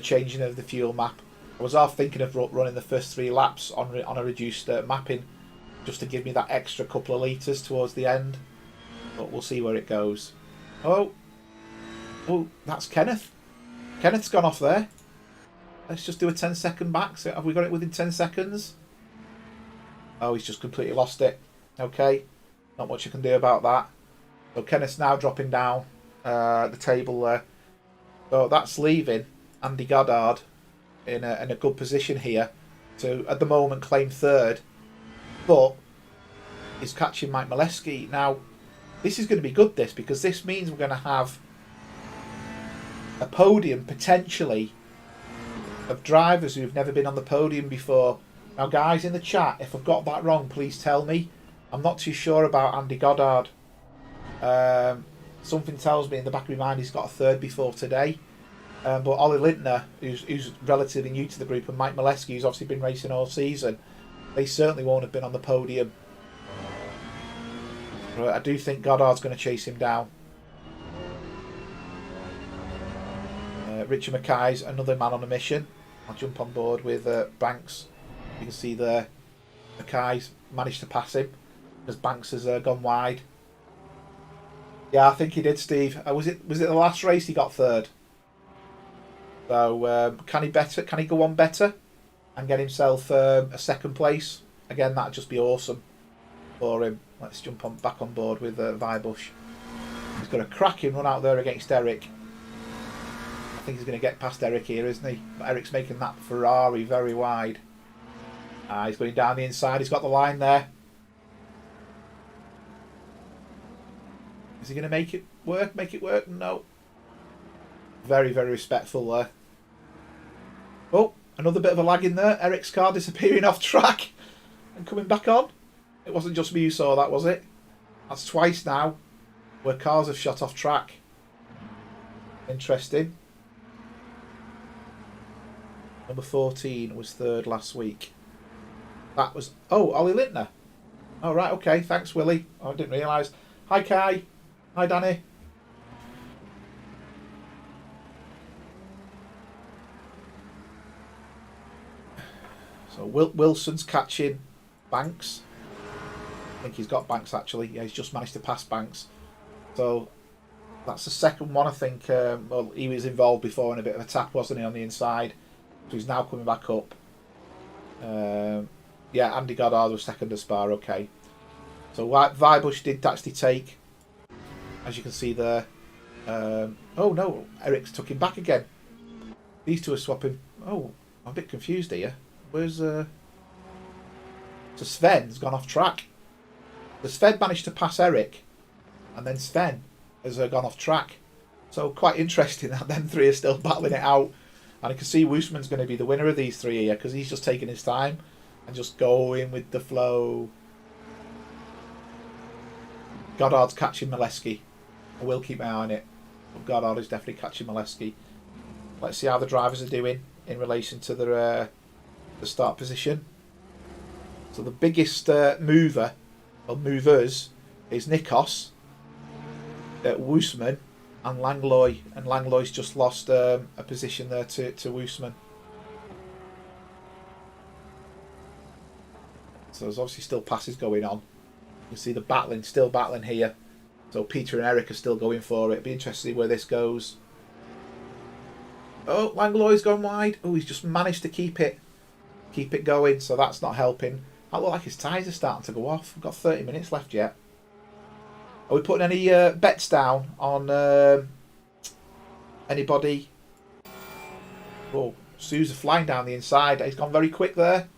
Speaker 1: changing of the fuel map. I was half thinking of running the first 3 laps on a reduced mapping, just to give me that extra couple of litres towards the end. But we'll see where it goes. Oh, that's Kenneth. Kenneth's gone off there. Let's just do a 10-second back. So have we got it within 10 seconds? Oh, he's just completely lost it. Okay, not much you can do about that. So Kenneth's now dropping down the table there. So that's leaving Andy Goddard in a good position here to, at the moment, claim 3rd. But he's catching Mike Molesky. Now, this is going to be good, because this means we're going to have a podium, potentially, of drivers who've never been on the podium before. Now, guys, in the chat, if I've got that wrong, please tell me. I'm not too sure about Andy Goddard. Something tells me in the back of my mind he's got a 3rd before today. But Ollie Lintner, who's relatively new to the group, and Mike Molesky, who's obviously been racing all season, they certainly won't have been on the podium. I do think Goddard's going to chase him down. Richard Mackay's another man on a mission. I'll jump on board with Banks. You can see there, Mackay's managed to pass him as Banks has gone wide. Yeah, I think he did, Steve. Was it the last race he got 3rd? So can he go on better and get himself a 2nd place? Again, that'd just be awesome for him. Let's jump back on board with Weibusch. He's got a cracking run out there against Eric. I think he's going to get past Eric here, isn't he? But Eric's making that Ferrari very wide. He's going down the inside. He's got the line there. Is he going to make it work? Make it work? No. Very, very respectful there. Oh, another bit of a lag in there. Eric's car disappearing off track and coming back on. It wasn't just me who saw that, was it? That's twice now where cars have shot off track. Interesting. Number 14 was third last week. That was... Oh, Ollie Lintner. Oh, right, okay. Thanks, Willie. Oh, I didn't realise. Hi, Kai. Hi, Danny. So Wilson's catching Banks. I think he's got Banks, actually. Yeah, he's just managed to pass Banks. So that's the second one, I think. Well, he was involved before in a bit of a tap, wasn't he, on the inside? So he's now coming back up. Yeah, Andy Goddard was second to Spa, okay. So Vibush did actually take, as you can see there. Oh no, Eric's took him back again. These two are swapping. Oh, I'm a bit confused here. Where's... So Sven's gone off track. The Sven managed to pass Eric, and then Sven has gone off track. So quite interesting that them three are still battling it out. And I can see Woosman's going to be the winner of these three here, because he's just taking his time and just going with the flow. Goddard's catching Molesky. I will keep my eye on it. But Goddard is definitely catching Molesky. Let's see how the drivers are doing in relation to the start position. So the biggest mover, or movers, is Nikos, Woosman, and Langlois. And Langlois just lost a position there to Woosman. So there's obviously still passes going on. You can see the battling, still battling here. So Peter and Eric are still going for it. Be interested to see where this goes. Oh, Langlois gone wide. Oh, he's just managed to keep it going. So that's not helping. That looks like his tyres are starting to go off. We've got 30 minutes left yet. Are we putting any bets down on anybody? Oh, Sousa flying down the inside. He's gone very quick there.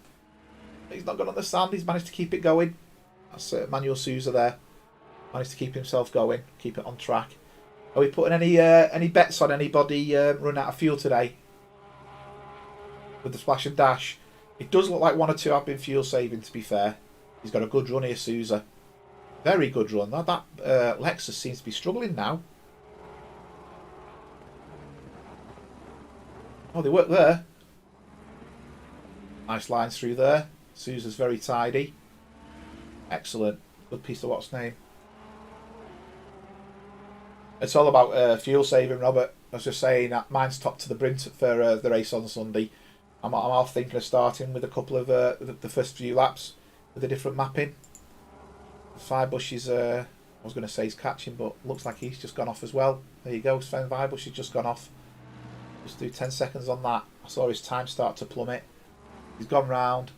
Speaker 1: He's not gone on the sand. He's managed to keep it going. That's Manuel Sousa there. Managed to keep himself going. Keep it on track. Are we putting any bets on anybody running out of fuel today? With the splash and dash. It does look like one or two have been fuel saving, to be fair. He's got a good run here, Sousa. Very good run. That Lexus seems to be struggling now. Oh, they work there. Nice lines through there. Sousa's very tidy. Excellent. Good piece of what's name. It's all about fuel saving, Robert. I was just saying that mine's top to the brim for the race on Sunday. I'm half thinking of starting with a couple of the first few laps with a different mapping. Vibush is, I was going to say he's catching, but looks like he's just gone off as well. There you go, Sven Vibush has just gone off. Just do 10 seconds on that. I saw his time start to plummet. He's gone round.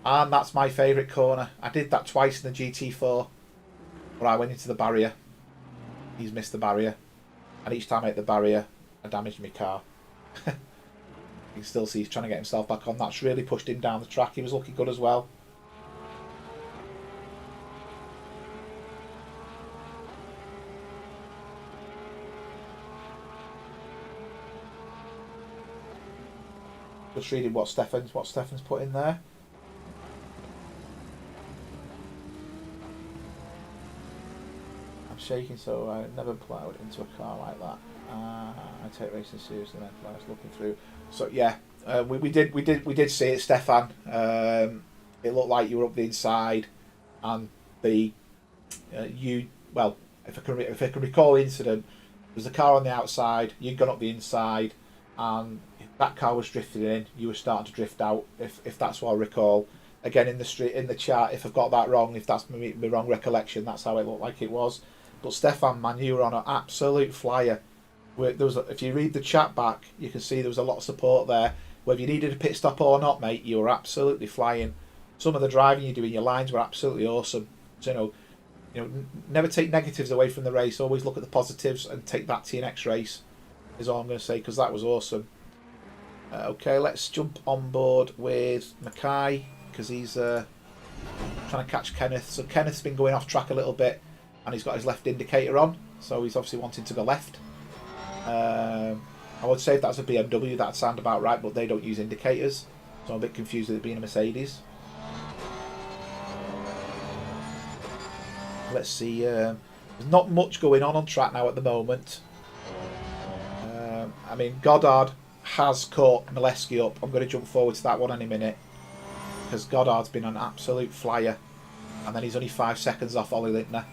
Speaker 1: And that's my favourite corner. I did that twice in the GT4. But I went into the barrier. He's missed the barrier. And each time I hit the barrier, I damaged my car. You can still see he's trying to get himself back on. That's really pushed him down the track. He was looking good as well. Just reading what Stefan's put in there. I'm shaking, so I never ploughed into a car like that. I take racing seriously. Then I was looking through. So yeah, we did see it, Stefan. It looked like you were up the inside, and well, if I can recall the incident, there was a car on the outside. You'd gone up the inside, and that car was drifting in. You were starting to drift out. If that's what I recall. Again, in the chat, if I've got that wrong, if that's my wrong recollection, that's how it looked like it was. But Stefan, man, you were on an absolute flyer. If you read the chat back, you can see there was a lot of support there. Whether you needed a pit stop or not, mate, you were absolutely flying. Some of the driving you do in your lines were absolutely awesome. So, never take negatives away from the race. Always look at the positives and take that to your next race, is all I'm going to say, because that was awesome. Okay, let's jump on board with Mackay, because he's trying to catch Kenneth. So Kenneth's been going off track a little bit. and he's got his left indicator on, so he's obviously wanting to go left. I would say if that's a BMW, that'd sound about right, but they don't use indicators, so I'm a bit confused with it being a Mercedes. Let's see. There's not much going on track now at the moment. I mean, Goddard has caught Mileski up. I'm going to jump forward to that one in a minute, because Goddard's been an absolute flyer, and then he's only 5 seconds off Ollie Lintner.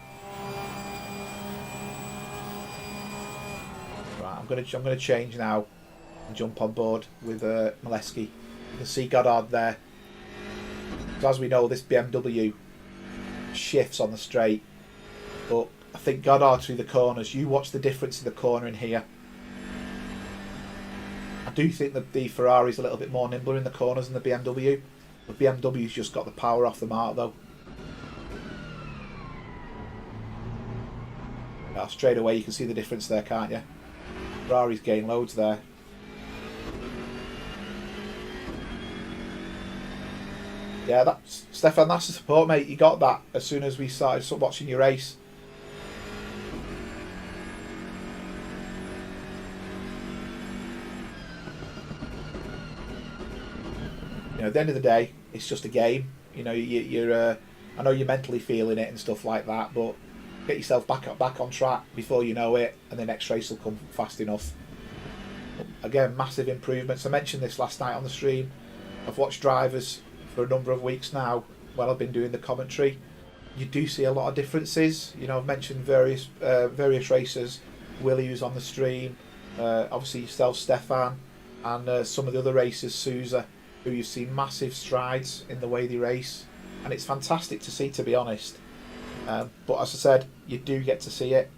Speaker 1: Right, I'm going to change now and jump on board with Mileski. You can see Goddard there. So as we know, this BMW shifts on the straight, but I think Goddard through the corners. You watch the difference in the corner in here. I do think that the Ferrari's a little bit more nimbler in the corners than the BMW. The BMW's just got the power off the mark though. Yeah, straight away you can see the difference there, can't you? Ferrari's gained loads there. Yeah, that's Stefan, that's the support, mate. You got that as soon as we started watching your race. You know, at the end of the day, it's just a game. You know, you're I know you're mentally feeling it and stuff like that, but get yourself back on track before you know it, and the next race will come fast enough. Again, massive improvements. I mentioned this last night on the stream. I've watched drivers for a number of weeks now while I've been doing the commentary. You do see a lot of differences. You know, I've mentioned various racers. Willie, who's on the stream, obviously yourself, Stefan, and some of the other racers, Sousa, who you've seen massive strides in the way they race, and it's fantastic to see, to be honest. But as I said, you do get to see it.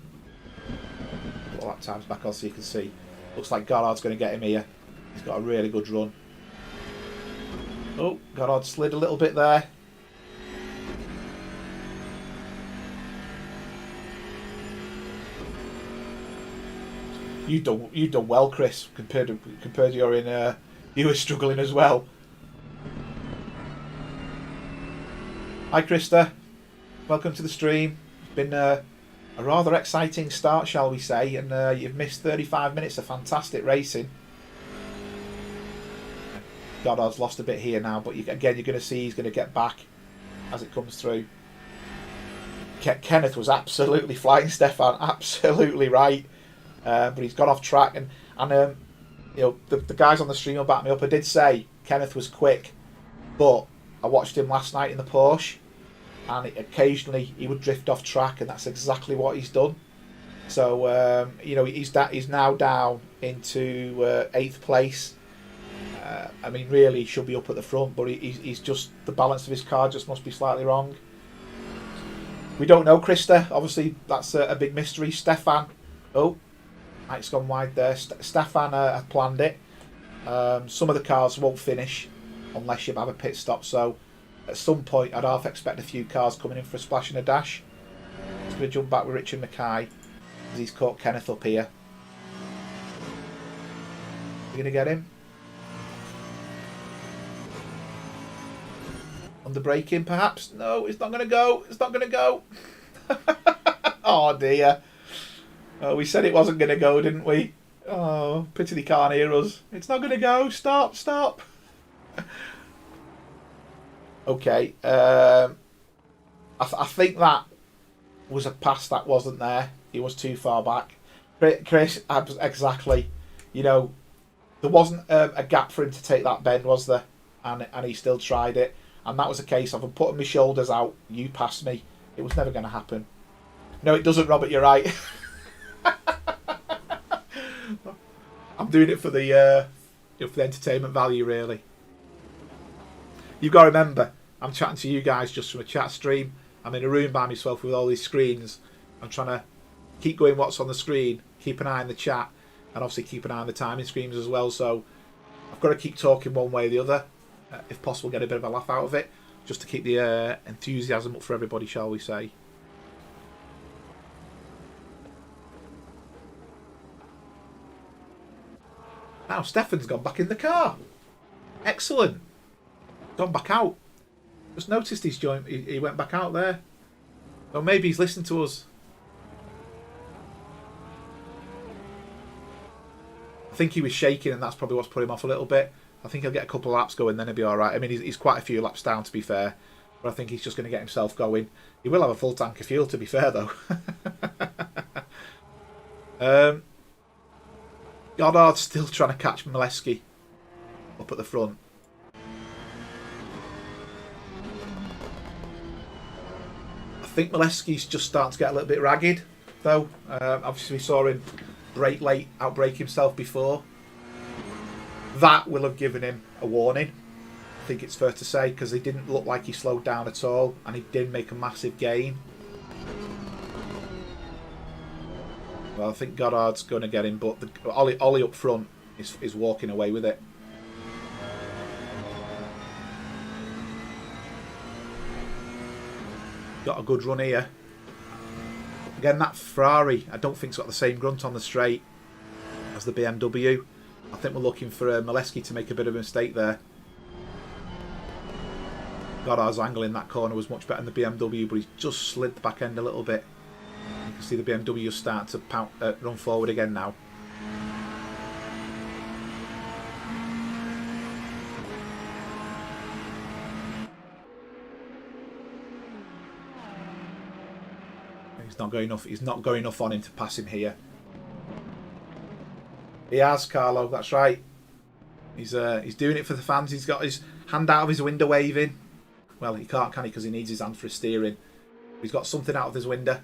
Speaker 1: Put all that times back on so you can see. Looks like Goddard's going to get him here. He's got a really good run. Oh, Goddard slid a little bit there. You've done well, Chris. Compared to you're in, you were struggling as well. Hi, Krista. Welcome to the stream. It's been a rather exciting start, shall we say, and you've missed 35 minutes of fantastic racing. Goddard's lost a bit here now, but again, you're going to see he's going to get back as it comes through. Kenneth was absolutely flying, Stefan, absolutely right, but he's got off track, and you know, the guys on the stream will back me up. I did say Kenneth was quick, but I watched him last night in the Porsche, and occasionally he would drift off track, and that's exactly what he's done. So you know, he's now down into 8th place. I mean, really, he should be up at the front, but he's just, the balance of his car just must be slightly wrong. We don't know, Krista. Obviously, that's a big mystery. Stefan, oh, it's gone wide there. Stefan had planned it. Some of the cars won't finish unless you have a pit stop, so at some point I'd half expect a few cars coming in for a splash and a dash. Just going to jump back with Richard Mackay as he's caught Kenneth up here. We're going to get him. Under braking, perhaps? No, it's not going to go. It's not going to go. Oh, dear. Oh, we said it wasn't going to go, didn't we? Oh, pity they can't hear us. It's not going to go. Stop, stop. Okay. I think that was a pass that wasn't there. He was too far back. Chris, exactly. You know, there wasn't a gap for him to take that bend, was there? And he still tried it. And that was a case of, I'm putting my shoulders out, you passed me. It was never going to happen. No, it doesn't, Robert, you're right. I'm doing it for the entertainment value, really. You've got to remember, I'm chatting to you guys just from a chat stream. I'm in a room by myself with all these screens. I'm trying to keep going what's on the screen, keep an eye on the chat, and obviously keep an eye on the timing screens as well. So I've got to keep talking one way or the other. If possible, get a bit of a laugh out of it, just to keep the enthusiasm up for everybody, shall we say. Now Stefan's gone back in the car. Excellent. Gone back out. Just noticed he's joined. He went back out there. Or maybe he's listened to us. I think he was shaking, and that's probably what's put him off a little bit. I think he'll get a couple of laps going, then he'll be all right. I mean, he's quite a few laps down, to be fair, but I think he's just going to get himself going. He will have a full tank of fuel, to be fair, though. Goddard's still trying to catch Molesky up at the front. I think Molesky's just starting to get a little bit ragged, though. Obviously, we saw him brake late, outbrake himself before. That will have given him a warning, I think it's fair to say, because he didn't look like he slowed down at all, and he did make a massive gain. Well, I think Goddard's going to get him, but Ollie up front is walking away with it. Got a good run here. Again, that Ferrari, I don't think's got the same grunt on the straight as the BMW. I think we're looking for Molesky to make a bit of a mistake there. Goddard's angle in that corner was much better than the BMW, but he's just slid the back end a little bit. You can see the BMW start to run forward again now. He's not going enough on him to pass him here. He has, Carlo. That's right. He's doing it for the fans. He's got his hand out of his window waving. Well, he can't, can he? Because he needs his hand for his steering. He's got something out of his window.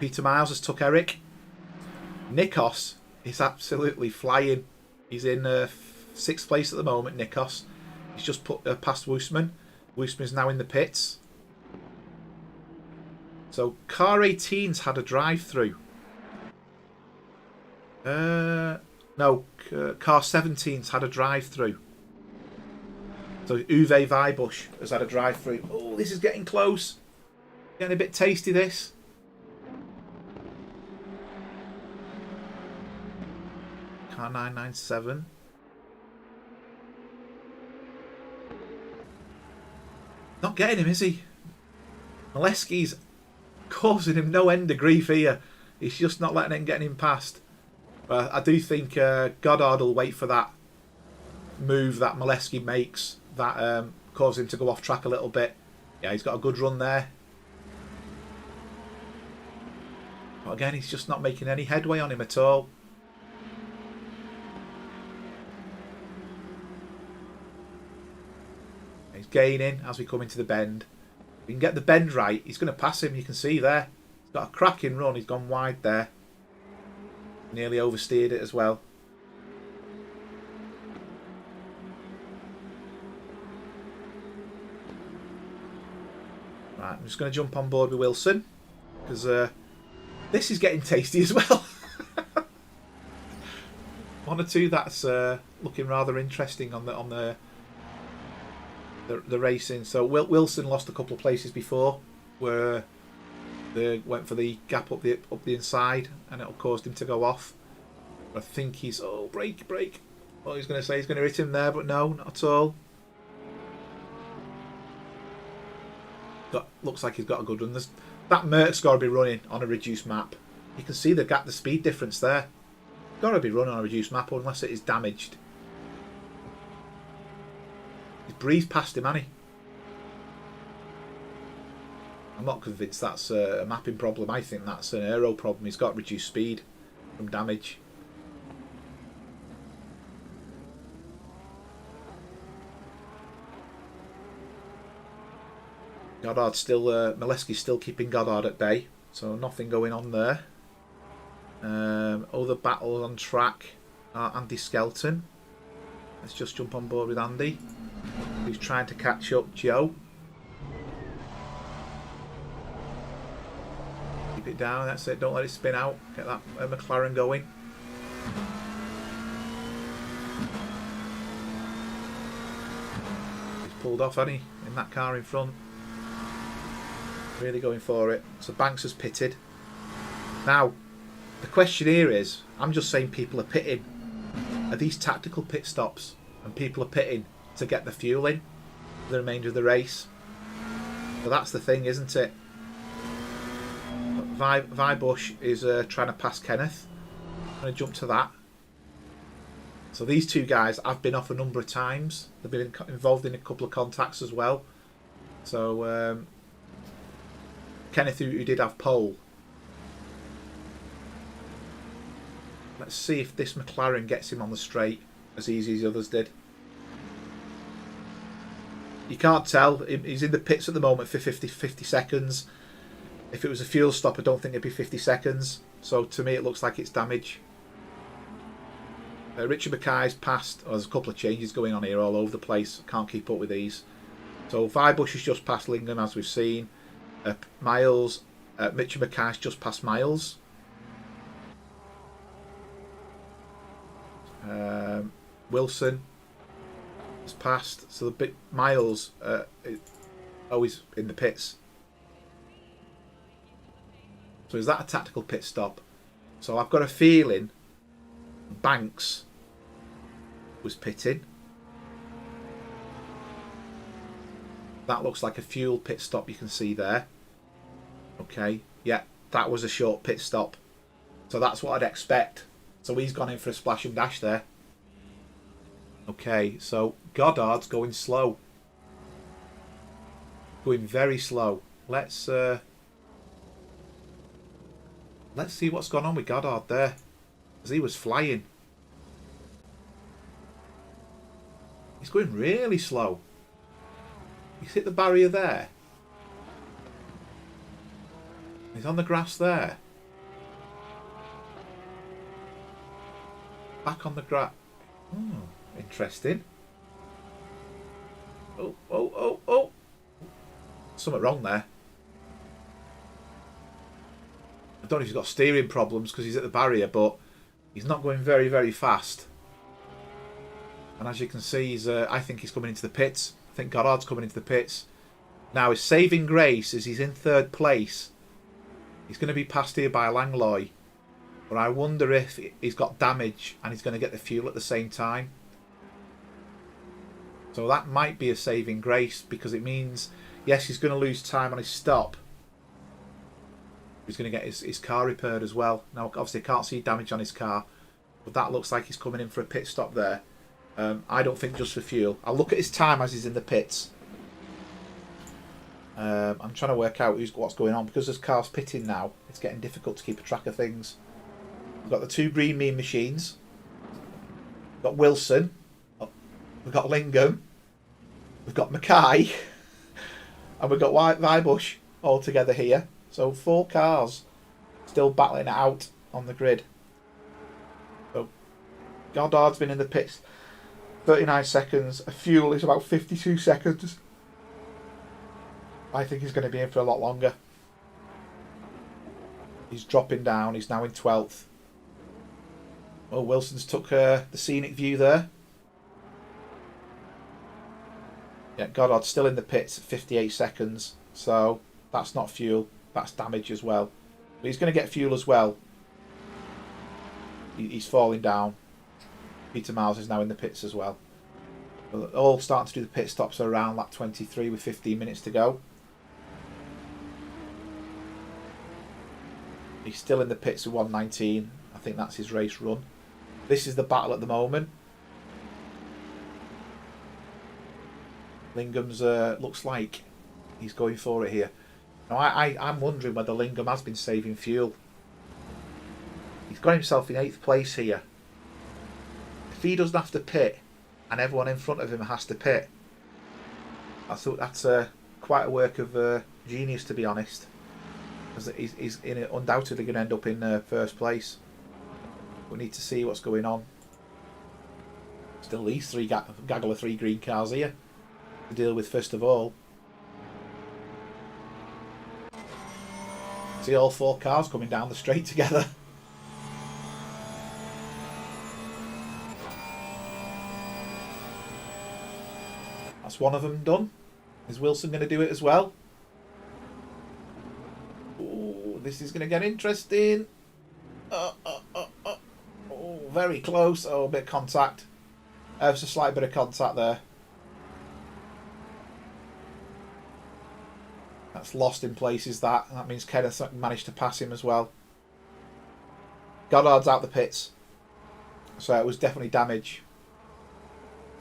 Speaker 1: Peter Miles has took Eric. Nikos is absolutely flying. He's in 6th place at the moment, Nikos. He's just put past Woosman. Woosman's now in the pits. So, car 18's had a drive-through. No, car 17's had a drive-through. So, Uwe Weibusch has had a drive-through. Oh, this is getting close. Getting a bit tasty, this. Car 997. Not getting him, is he? Molesky's causing him no end of grief here. He's just not letting him get him past. But I do think Goddard will wait for that move that Molesky makes that causes him to go off track a little bit. Yeah, he's got a good run there. But again, he's just not making any headway on him at all. He's gaining as we come into the bend. If we can get the bend right, he's going to pass him. You can see there. He's got a cracking run. He's gone wide there. Nearly oversteered it as well. Right, I'm just going to jump on board with Wilson because this is getting tasty as well. One or two that's looking rather interesting on the racing. So Wilson lost a couple of places before where they went for the gap up the inside and it caused him to go off. I think he's brake. Well, he's going to say he's going to hit him there, but no, not at all. Looks like he's got a good run. That Merc's got to be running on a reduced map. You can see the speed difference there. Got to be running on a reduced map unless it is damaged. He's breezed past him, hasn't he? I'm not convinced that's a mapping problem. I think that's an aero problem. He's got reduced speed from damage. Goddard's still, Molesky's still keeping Goddard at bay, so nothing going on there. Other battles on track are Andy Skelton. Let's just jump on board with Andy, who's trying to catch up Joe. Keep it down, that's it, don't let it spin out. Get that McLaren going. He's pulled off, hasn't he, in that car in front. Really going for it. So Banks has pitted. Now, the question here is, I'm just saying people are pitting. Are these tactical pit stops? And people are pitting to get the fuel in for the remainder of the race. So that's the thing, isn't it? Weibusch is trying to pass Kenneth. I'm going to jump to that. So these two guys, I've been off a number of times. They've been involved in a couple of contacts as well. So Kenneth, who did have pole. Let's see if this McLaren gets him on the straight as easy as the others did. You can't tell. He's in the pits at the moment for 50 seconds. If it was a fuel stop, I don't think it'd be 50 seconds. So to me, it looks like it's damage. Richard Mackay's passed. Oh, there's a couple of changes going on here all over the place. Can't keep up with these. So Vibush has just passed Lingham, as we've seen. Miles, Mitchell Mackay's just passed Miles. Wilson has passed. So the big Miles always in the pits. So is that a tactical pit stop? So I've got a feeling Banks was pitting. That looks like a fuel pit stop, you can see there. Okay, yeah, that was a short pit stop. So that's what I'd expect. So he's gone in for a splash and dash there. Okay, so Goddard's going slow. Going very slow. Let's see what's gone on with Goddard there. Because he was flying. He's going really slow. He's hit the barrier there. He's on the grass there. Back on the grass. Oh, interesting. Oh. Something wrong there. I don't know if he's got steering problems because he's at the barrier, but he's not going very, very fast. And as you can see, I think he's coming into the pits. I think Goddard's coming into the pits. Now, his saving grace is he's in third place. He's going to be passed here by Langlois. But I wonder if he's got damage and he's going to get the fuel at the same time. So that might be a saving grace because it means, yes, he's going to lose time on his stop. He's going to get his car repaired as well. Now, obviously, I can't see damage on his car. But that looks like he's coming in for a pit stop there. I don't think just for fuel. I'll look at his time as he's in the pits. I'm trying to work out what's going on. Because this car's pitting now, it's getting difficult to keep a track of things. We've got the two green mean machines. We've got Wilson. We've got Lingham. We've got Mackay. And we've got Vibush all together here. So 4 cars still battling it out on the grid. So Goddard's been in the pits 39 seconds. A fuel is about 52 seconds. I think he's going to be in for a lot longer. He's dropping down. He's now in 12th. Oh, Wilson's took the scenic view there. Yeah, Goddard's still in the pits at 58 seconds. So that's not fuel. That's damage as well. But he's going to get fuel as well. He's falling down. Peter Miles is now in the pits as well. They're all starting to do the pit stops around lap 23 with 15 minutes to go. He's still in the pits with 119. I think that's his race run. This is the battle at the moment. Lingham's looks like he's going for it here. Now I'm wondering whether Lingham has been saving fuel. He's got himself in 8th place here. If he doesn't have to pit and everyone in front of him has to pit, that's quite a work of genius, to be honest. Because he's undoubtedly going to end up in first place. We need to see what's going on. Still these gaggle of 3 green cars here to deal with first of all. See all 4 cars coming down the straight together. That's one of them done. Is Wilson going to do it as well? Ooh, this is going to get interesting. Oh, very close. Oh, a bit of contact. There's a slight bit of contact there. That's lost in places, that. That means Kenneth managed to pass him as well. Goddard's out the pits, so it was definitely damage.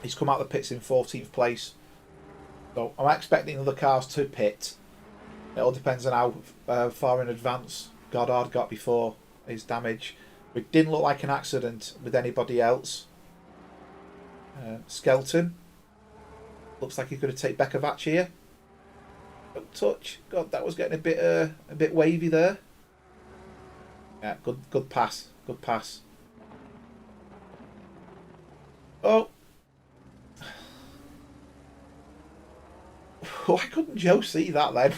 Speaker 1: He's come out the pits in 14th place. So I'm expecting other cars to pit. It all depends on how far in advance Goddard got before his damage. It didn't look like an accident with anybody else. Skelton. Looks like he's going to take Bekovac here. Don't touch. God, that was getting a bit wavy there. Yeah, good pass. Good pass. Oh. Why couldn't Joe see that then?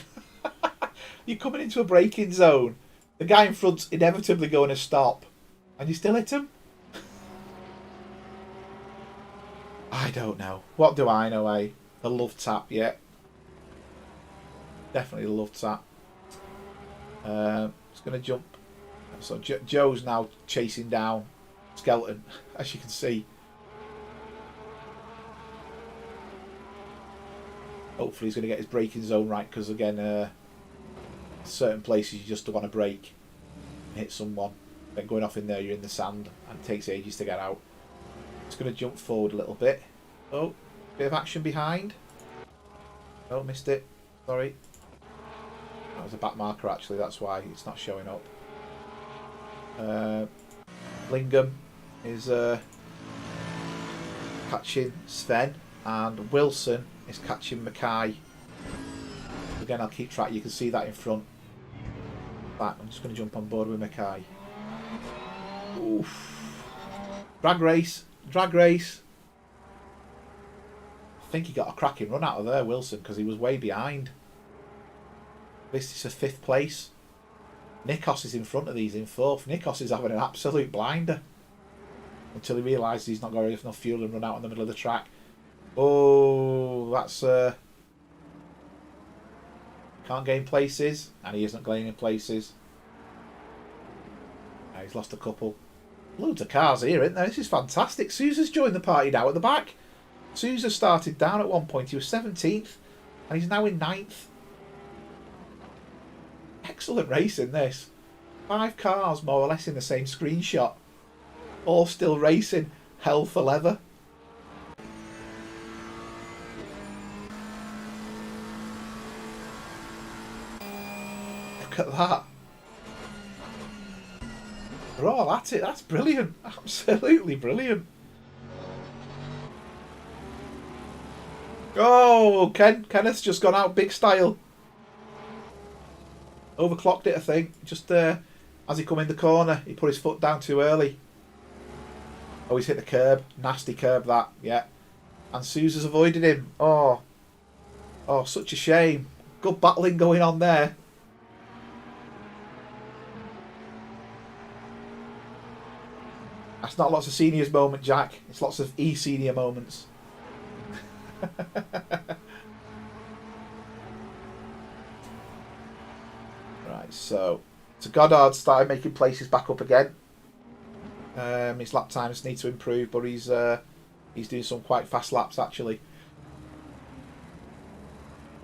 Speaker 1: You're coming into a braking zone. The guy in front's inevitably going to stop. And you still hit him? I don't know. What do I know, eh? The love tap, yeah. Definitely the love tap. It's going to jump. So Joe's now chasing down Skelton, as you can see. Hopefully he's going to get his braking zone right, because again, certain places you just don't want to brake and hit someone. Then going off in there, you're in the sand, and it takes ages to get out. It's going to jump forward a little bit. Oh, bit of action behind. Oh, missed it. Sorry. That was a back marker actually, that's why it's not showing up. Lingham is catching Sven, and Wilson is catching Mackay. Again, I'll keep track. You can see that in front. Back. I'm just going to jump on board with Mackay. Oof. Drag race. Drag race. I think he got a cracking run out of there, Wilson, because he was way behind. This is a 5th place. Nikos is in front of these in 4th. Nikos is having an absolute blinder until he realises he's not got enough fuel and run out in the middle of the track. Oh, that's can't gain places, and he isn't gaining places. He's lost a couple. Loads of cars here, isn't there? This is fantastic. Sousa's joined the party now at the back. Sousa started down at one point. He was 17th, and he's now in 9th. Excellent racing, this. 5 cars, more or less, in the same screenshot. All still racing. Hell for leather. Look at that. They're all at it. That's brilliant. Absolutely brilliant. Oh, Kenneth's just gone out big style. Overclocked it, I think. Just as he come in the corner, he put his foot down too early. Oh, he's hit the curb. Nasty curb, that. Yeah. And Sousa's avoided him. Oh, such a shame. Good battling going on there. That's not lots of seniors moment, Jack. It's lots of eSenior moments. Right, so Goddard started making places back up again. His lap times need to improve, but he's doing some quite fast laps actually.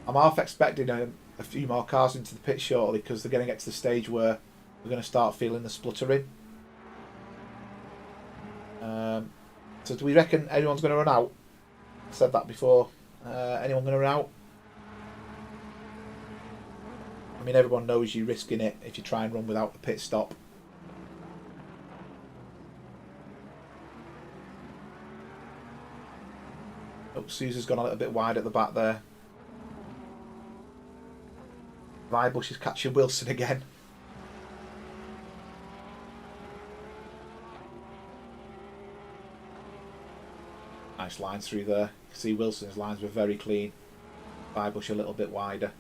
Speaker 1: I'm half expecting a few more cars into the pit shortly, because they're going to get to the stage where we're going to start feeling the spluttering. So do we reckon anyone's going to run out? I said that before. Anyone going to run out? I mean, everyone knows you're risking it if you try and run without the pit stop. Oh, Sousa's gone a little bit wide at the back there. Vibush is catching Wilson again. Nice lines through there. You can see Wilson's lines were very clean. Vibush a little bit wider.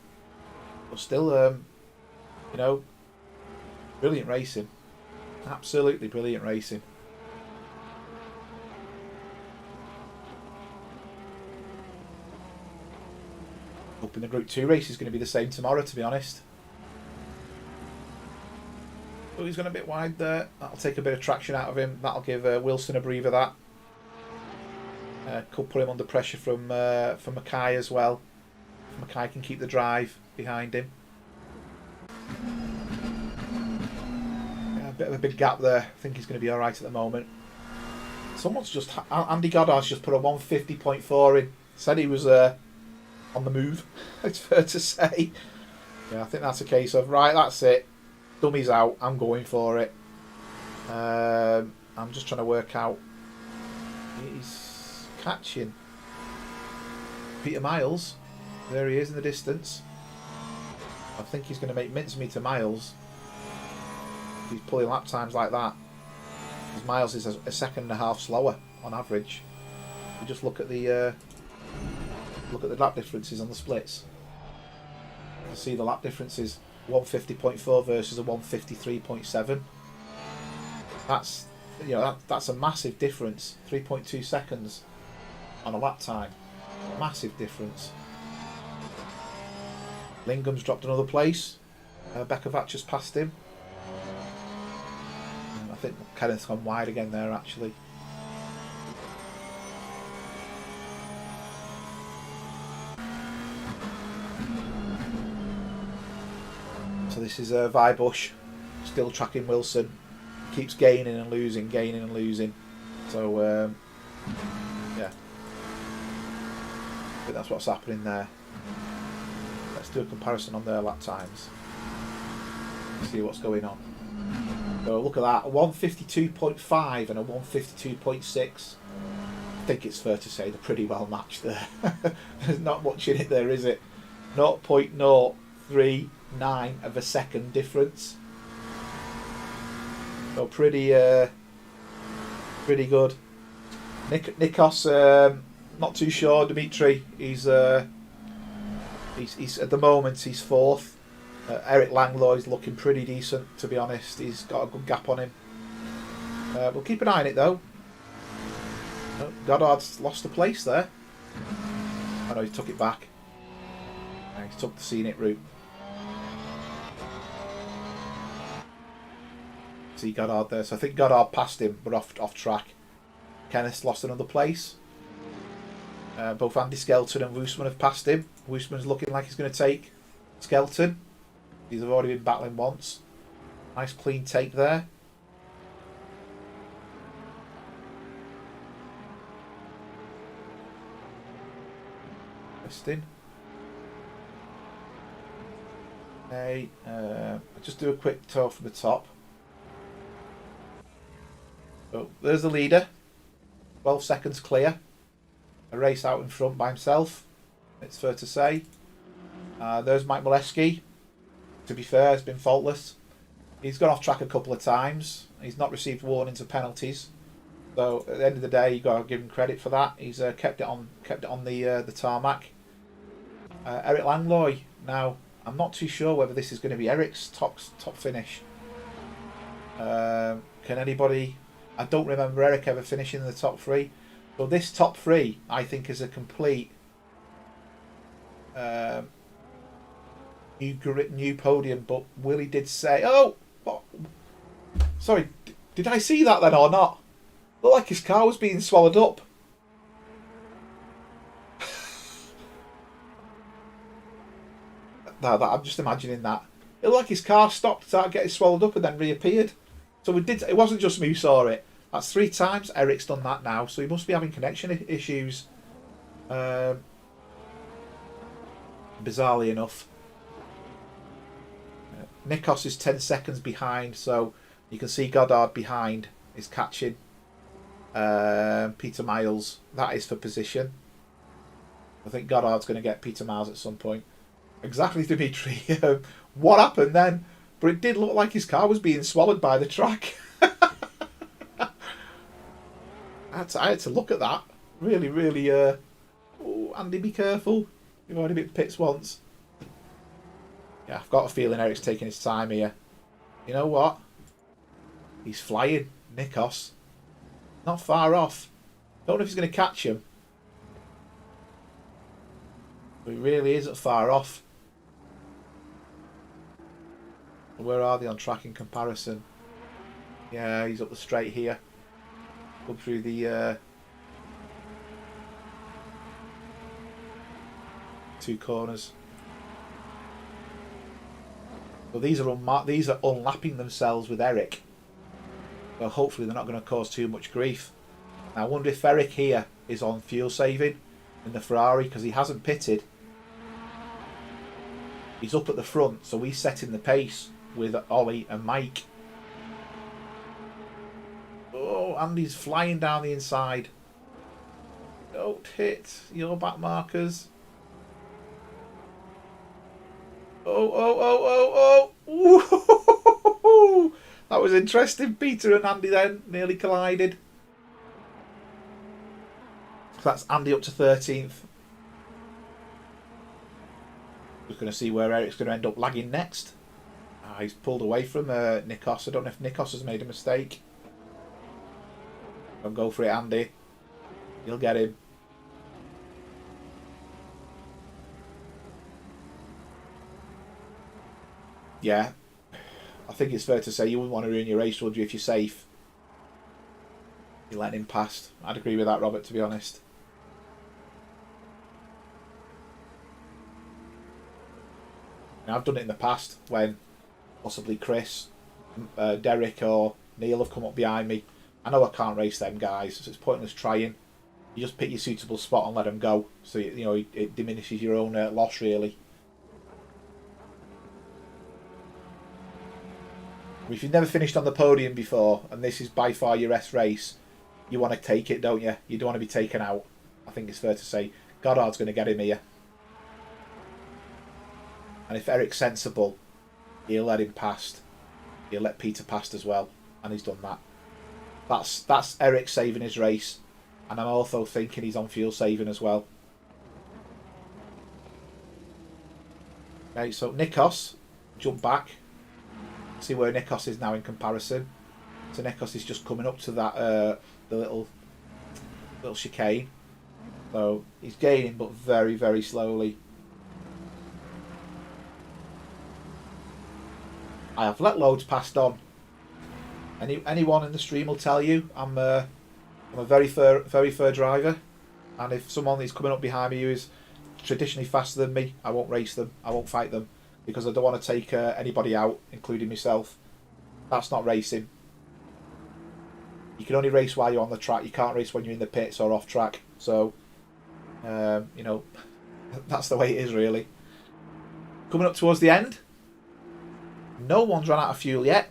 Speaker 1: But still, you know, brilliant racing. Absolutely brilliant racing. Hoping the Group 2 race is going to be the same tomorrow, to be honest. Oh, he's gone a bit wide there. That'll take a bit of traction out of him. That'll give Wilson a breather, that. Could put him under pressure from Mackay as well. If Mackay can keep the drive behind him. Yeah, bit of a big gap there. I think he's going to be all right at the moment. Someone's just... Andy Goddard's just put a 150.4 in. Said he was on the move, it's fair to say. Yeah, I think that's a case of, right, that's it. Dummy's out. I'm going for it. I'm just trying to work out. He's catching Peter Miles. There he is in the distance. I think he's going to make mincemeat to Miles. He's pulling lap times like that. Because Miles is a second and a half slower on average. You just look at the lap differences on the splits. You see the lap differences: 150.4 versus a 153.7. That's, you know, that's a massive difference. 3.2 seconds on a lap time. Massive difference. Lingham's dropped another place. Bekovac just passed him. And I think Kenneth's gone wide again there, actually. So this is Vibush, still tracking Wilson. Keeps gaining and losing, gaining and losing. So, yeah. I think that's what's happening there. Let's do a comparison on their lap times. See what's going on. So look at that, a 152.5 and a 152.6. I think it's fair to say they're pretty well matched there. There's not much in it there, is it? 0.039 of a second difference. So pretty good. Nikos, not too sure. Dimitri, he's at the moment he's fourth. Eric Langlois looking pretty decent, to be honest. He's got a good gap on him. We'll keep an eye on it though. Goddard's lost a place there. I know he took it back. He took the scenic route. See Goddard there. So I think Goddard passed him, but off track. Kenneth's lost another place. Both Andy Skelton and Woosman have passed him. Woosman's looking like he's going to take Skelton. These have already been battling once. Nice clean take there. Interesting. Okay, I'll just do a quick tour from the top. So there's the leader. 12 seconds clear. A race out in front by himself, it's fair to say. There's Mike Molesky. To be fair, it's been faultless. He's gone off track a couple of times. He's not received warnings or penalties. So at the end of the day, you've got to give him credit for that. He's kept it on the tarmac. Eric Langlois. Now, I'm not too sure whether this is going to be Eric's top finish. Can anybody? I don't remember Eric ever finishing in the top three. So this top three, I think, is a complete new podium. But Willie did say, "Oh, what? Sorry, did I see that then or not? Looked like his car was being swallowed up." No, I'm just imagining that. It looked like his car stopped, started getting swallowed up, and then reappeared. So it wasn't just me who saw it. That's 3 times Eric's done that now, so he must be having connection issues. Bizarrely enough. Nikos is 10 seconds behind, so you can see Goddard behind is catching Peter Miles. That is for position. I think Goddard's going to get Peter Miles at some point. Exactly, Dimitri. What happened then? But it did look like his car was being swallowed by the track. I had to look at that. Really, really. Oh, Andy, be careful. You've already been pits once. Yeah, I've got a feeling Eric's taking his time here. You know what? He's flying. Nikos. Not far off. Don't know if he's going to catch him. But he really isn't far off. Where are they on track in comparison? Yeah, he's up the straight here. Up through the 2 corners. Well, these are unlapping themselves with Eric. So hopefully they're not going to cause too much grief. Now, I wonder if Eric here is on fuel saving in the Ferrari because he hasn't pitted. He's up at the front, so he's setting the pace with Ollie and Mike. Oh, Andy's flying down the inside. Don't hit your back markers. Oh. That was interesting. Peter and Andy then nearly collided. So that's Andy up to 13th. We're going to see where Eric's going to end up lagging next. He's pulled away from Nikos. I don't know if Nikos has made a mistake. Don't go for it, Andy. You'll get him. Yeah. I think it's fair to say you wouldn't want to ruin your race, would you, if you're safe? You're letting him past. I'd agree with that, Robert, to be honest. Now, I've done it in the past when possibly Chris, Derek or Neil have come up behind me. I know I can't race them guys, so it's pointless trying. You just pick your suitable spot and let them go. So, you know, it diminishes your own loss, really. If you've never finished on the podium before, and this is by far your best race, you want to take it, don't you? You don't want to be taken out. I think it's fair to say Goddard's going to get him here. And if Eric's sensible, he'll let him past. He'll let Peter past as well. And he's done that. That's Eric saving his race. And I'm also thinking he's on fuel saving as well. Okay, so Nikos, jump back. See where Nikos is now in comparison. So Nikos is just coming up to that the little chicane. So he's gaining, but very, very slowly. I have let loads passed on. Anyone in the stream will tell you I'm a very fair driver, and if someone is coming up behind me who is traditionally faster than me, I won't race them. I won't fight them. Because I don't want to take anybody out, including myself. That's not racing. You can only race while you're on the track. You can't race when you're in the pits or off track. So, you know, that's the way it is, really. Coming up towards the end. No one's run out of fuel yet.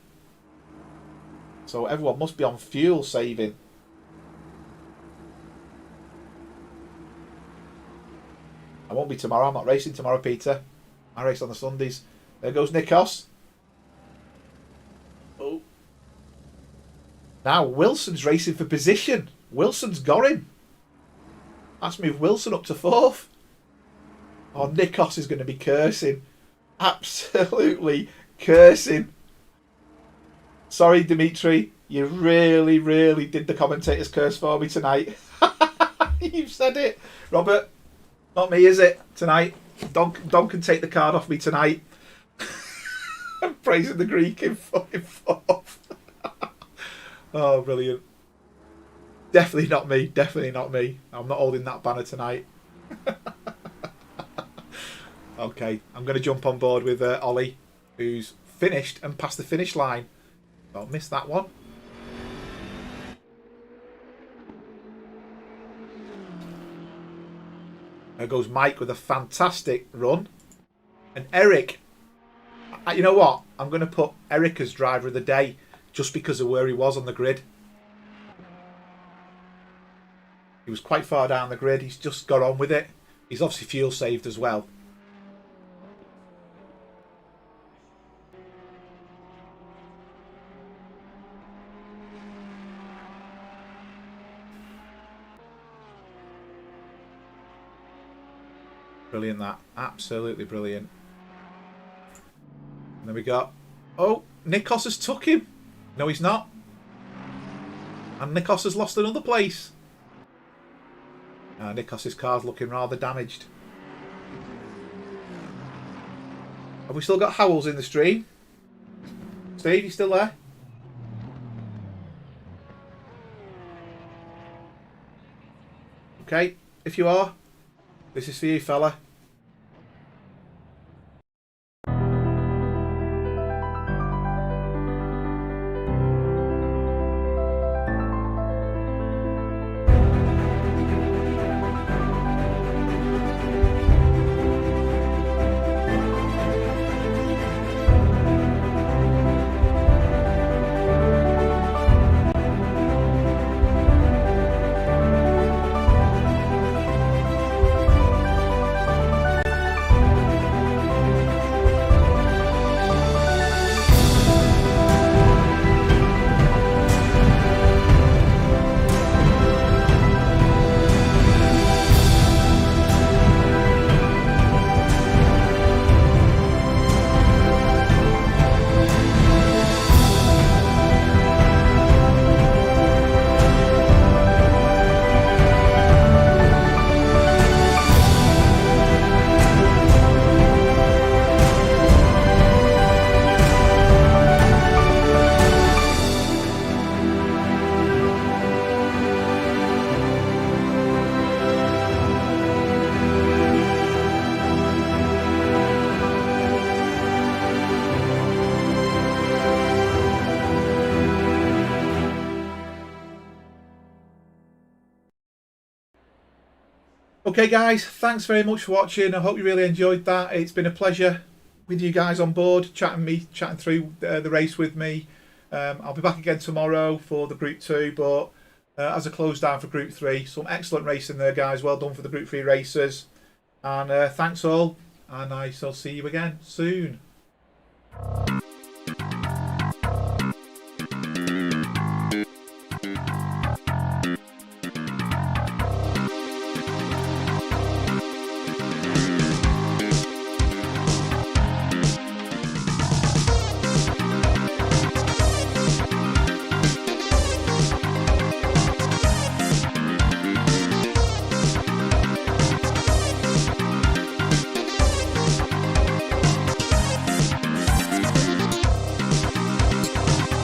Speaker 1: So everyone must be on fuel saving. I won't be tomorrow. I'm not racing tomorrow, Peter. I race on the Sundays. There goes Nikos. Oh. Now Wilson's racing for position. Wilson's got him. That's moved Wilson up to 4th. Oh, Nikos is going to be cursing. Absolutely cursing. Sorry, Dimitri. You really, really did the commentator's curse for me tonight. You've said it. Robert, not me, is it, tonight? Don can take the card off me tonight. I'm praising the Greek in 4th. Oh, brilliant. Definitely not me. Definitely not me. I'm not holding that banner tonight. Okay, I'm going to jump on board with Ollie, who's finished and passed the finish line. Don't miss that one. There goes Mike with a fantastic run. And Eric, you know what? I'm going to put Eric as driver of the day just because of where he was on the grid. He was quite far down the grid. He's just got on with it. He's obviously fuel saved as well. Brilliant, that. Absolutely brilliant. And then we got... Oh, Nikos has took him. No, he's not. And Nikos has lost another place. Nikos's car's looking rather damaged. Have we still got Howells in the stream? Steve, you still there? Okay, if you are, this is for you, fella. Okay, guys, thanks very much for watching. I hope you really enjoyed that. It's been a pleasure with you guys on board, chatting through the race with me. I'll be back again tomorrow for the Group 2, but as a close down for Group 3, some excellent racing there, guys. Well done for the Group 3 racers. And thanks all, and I shall see you again soon.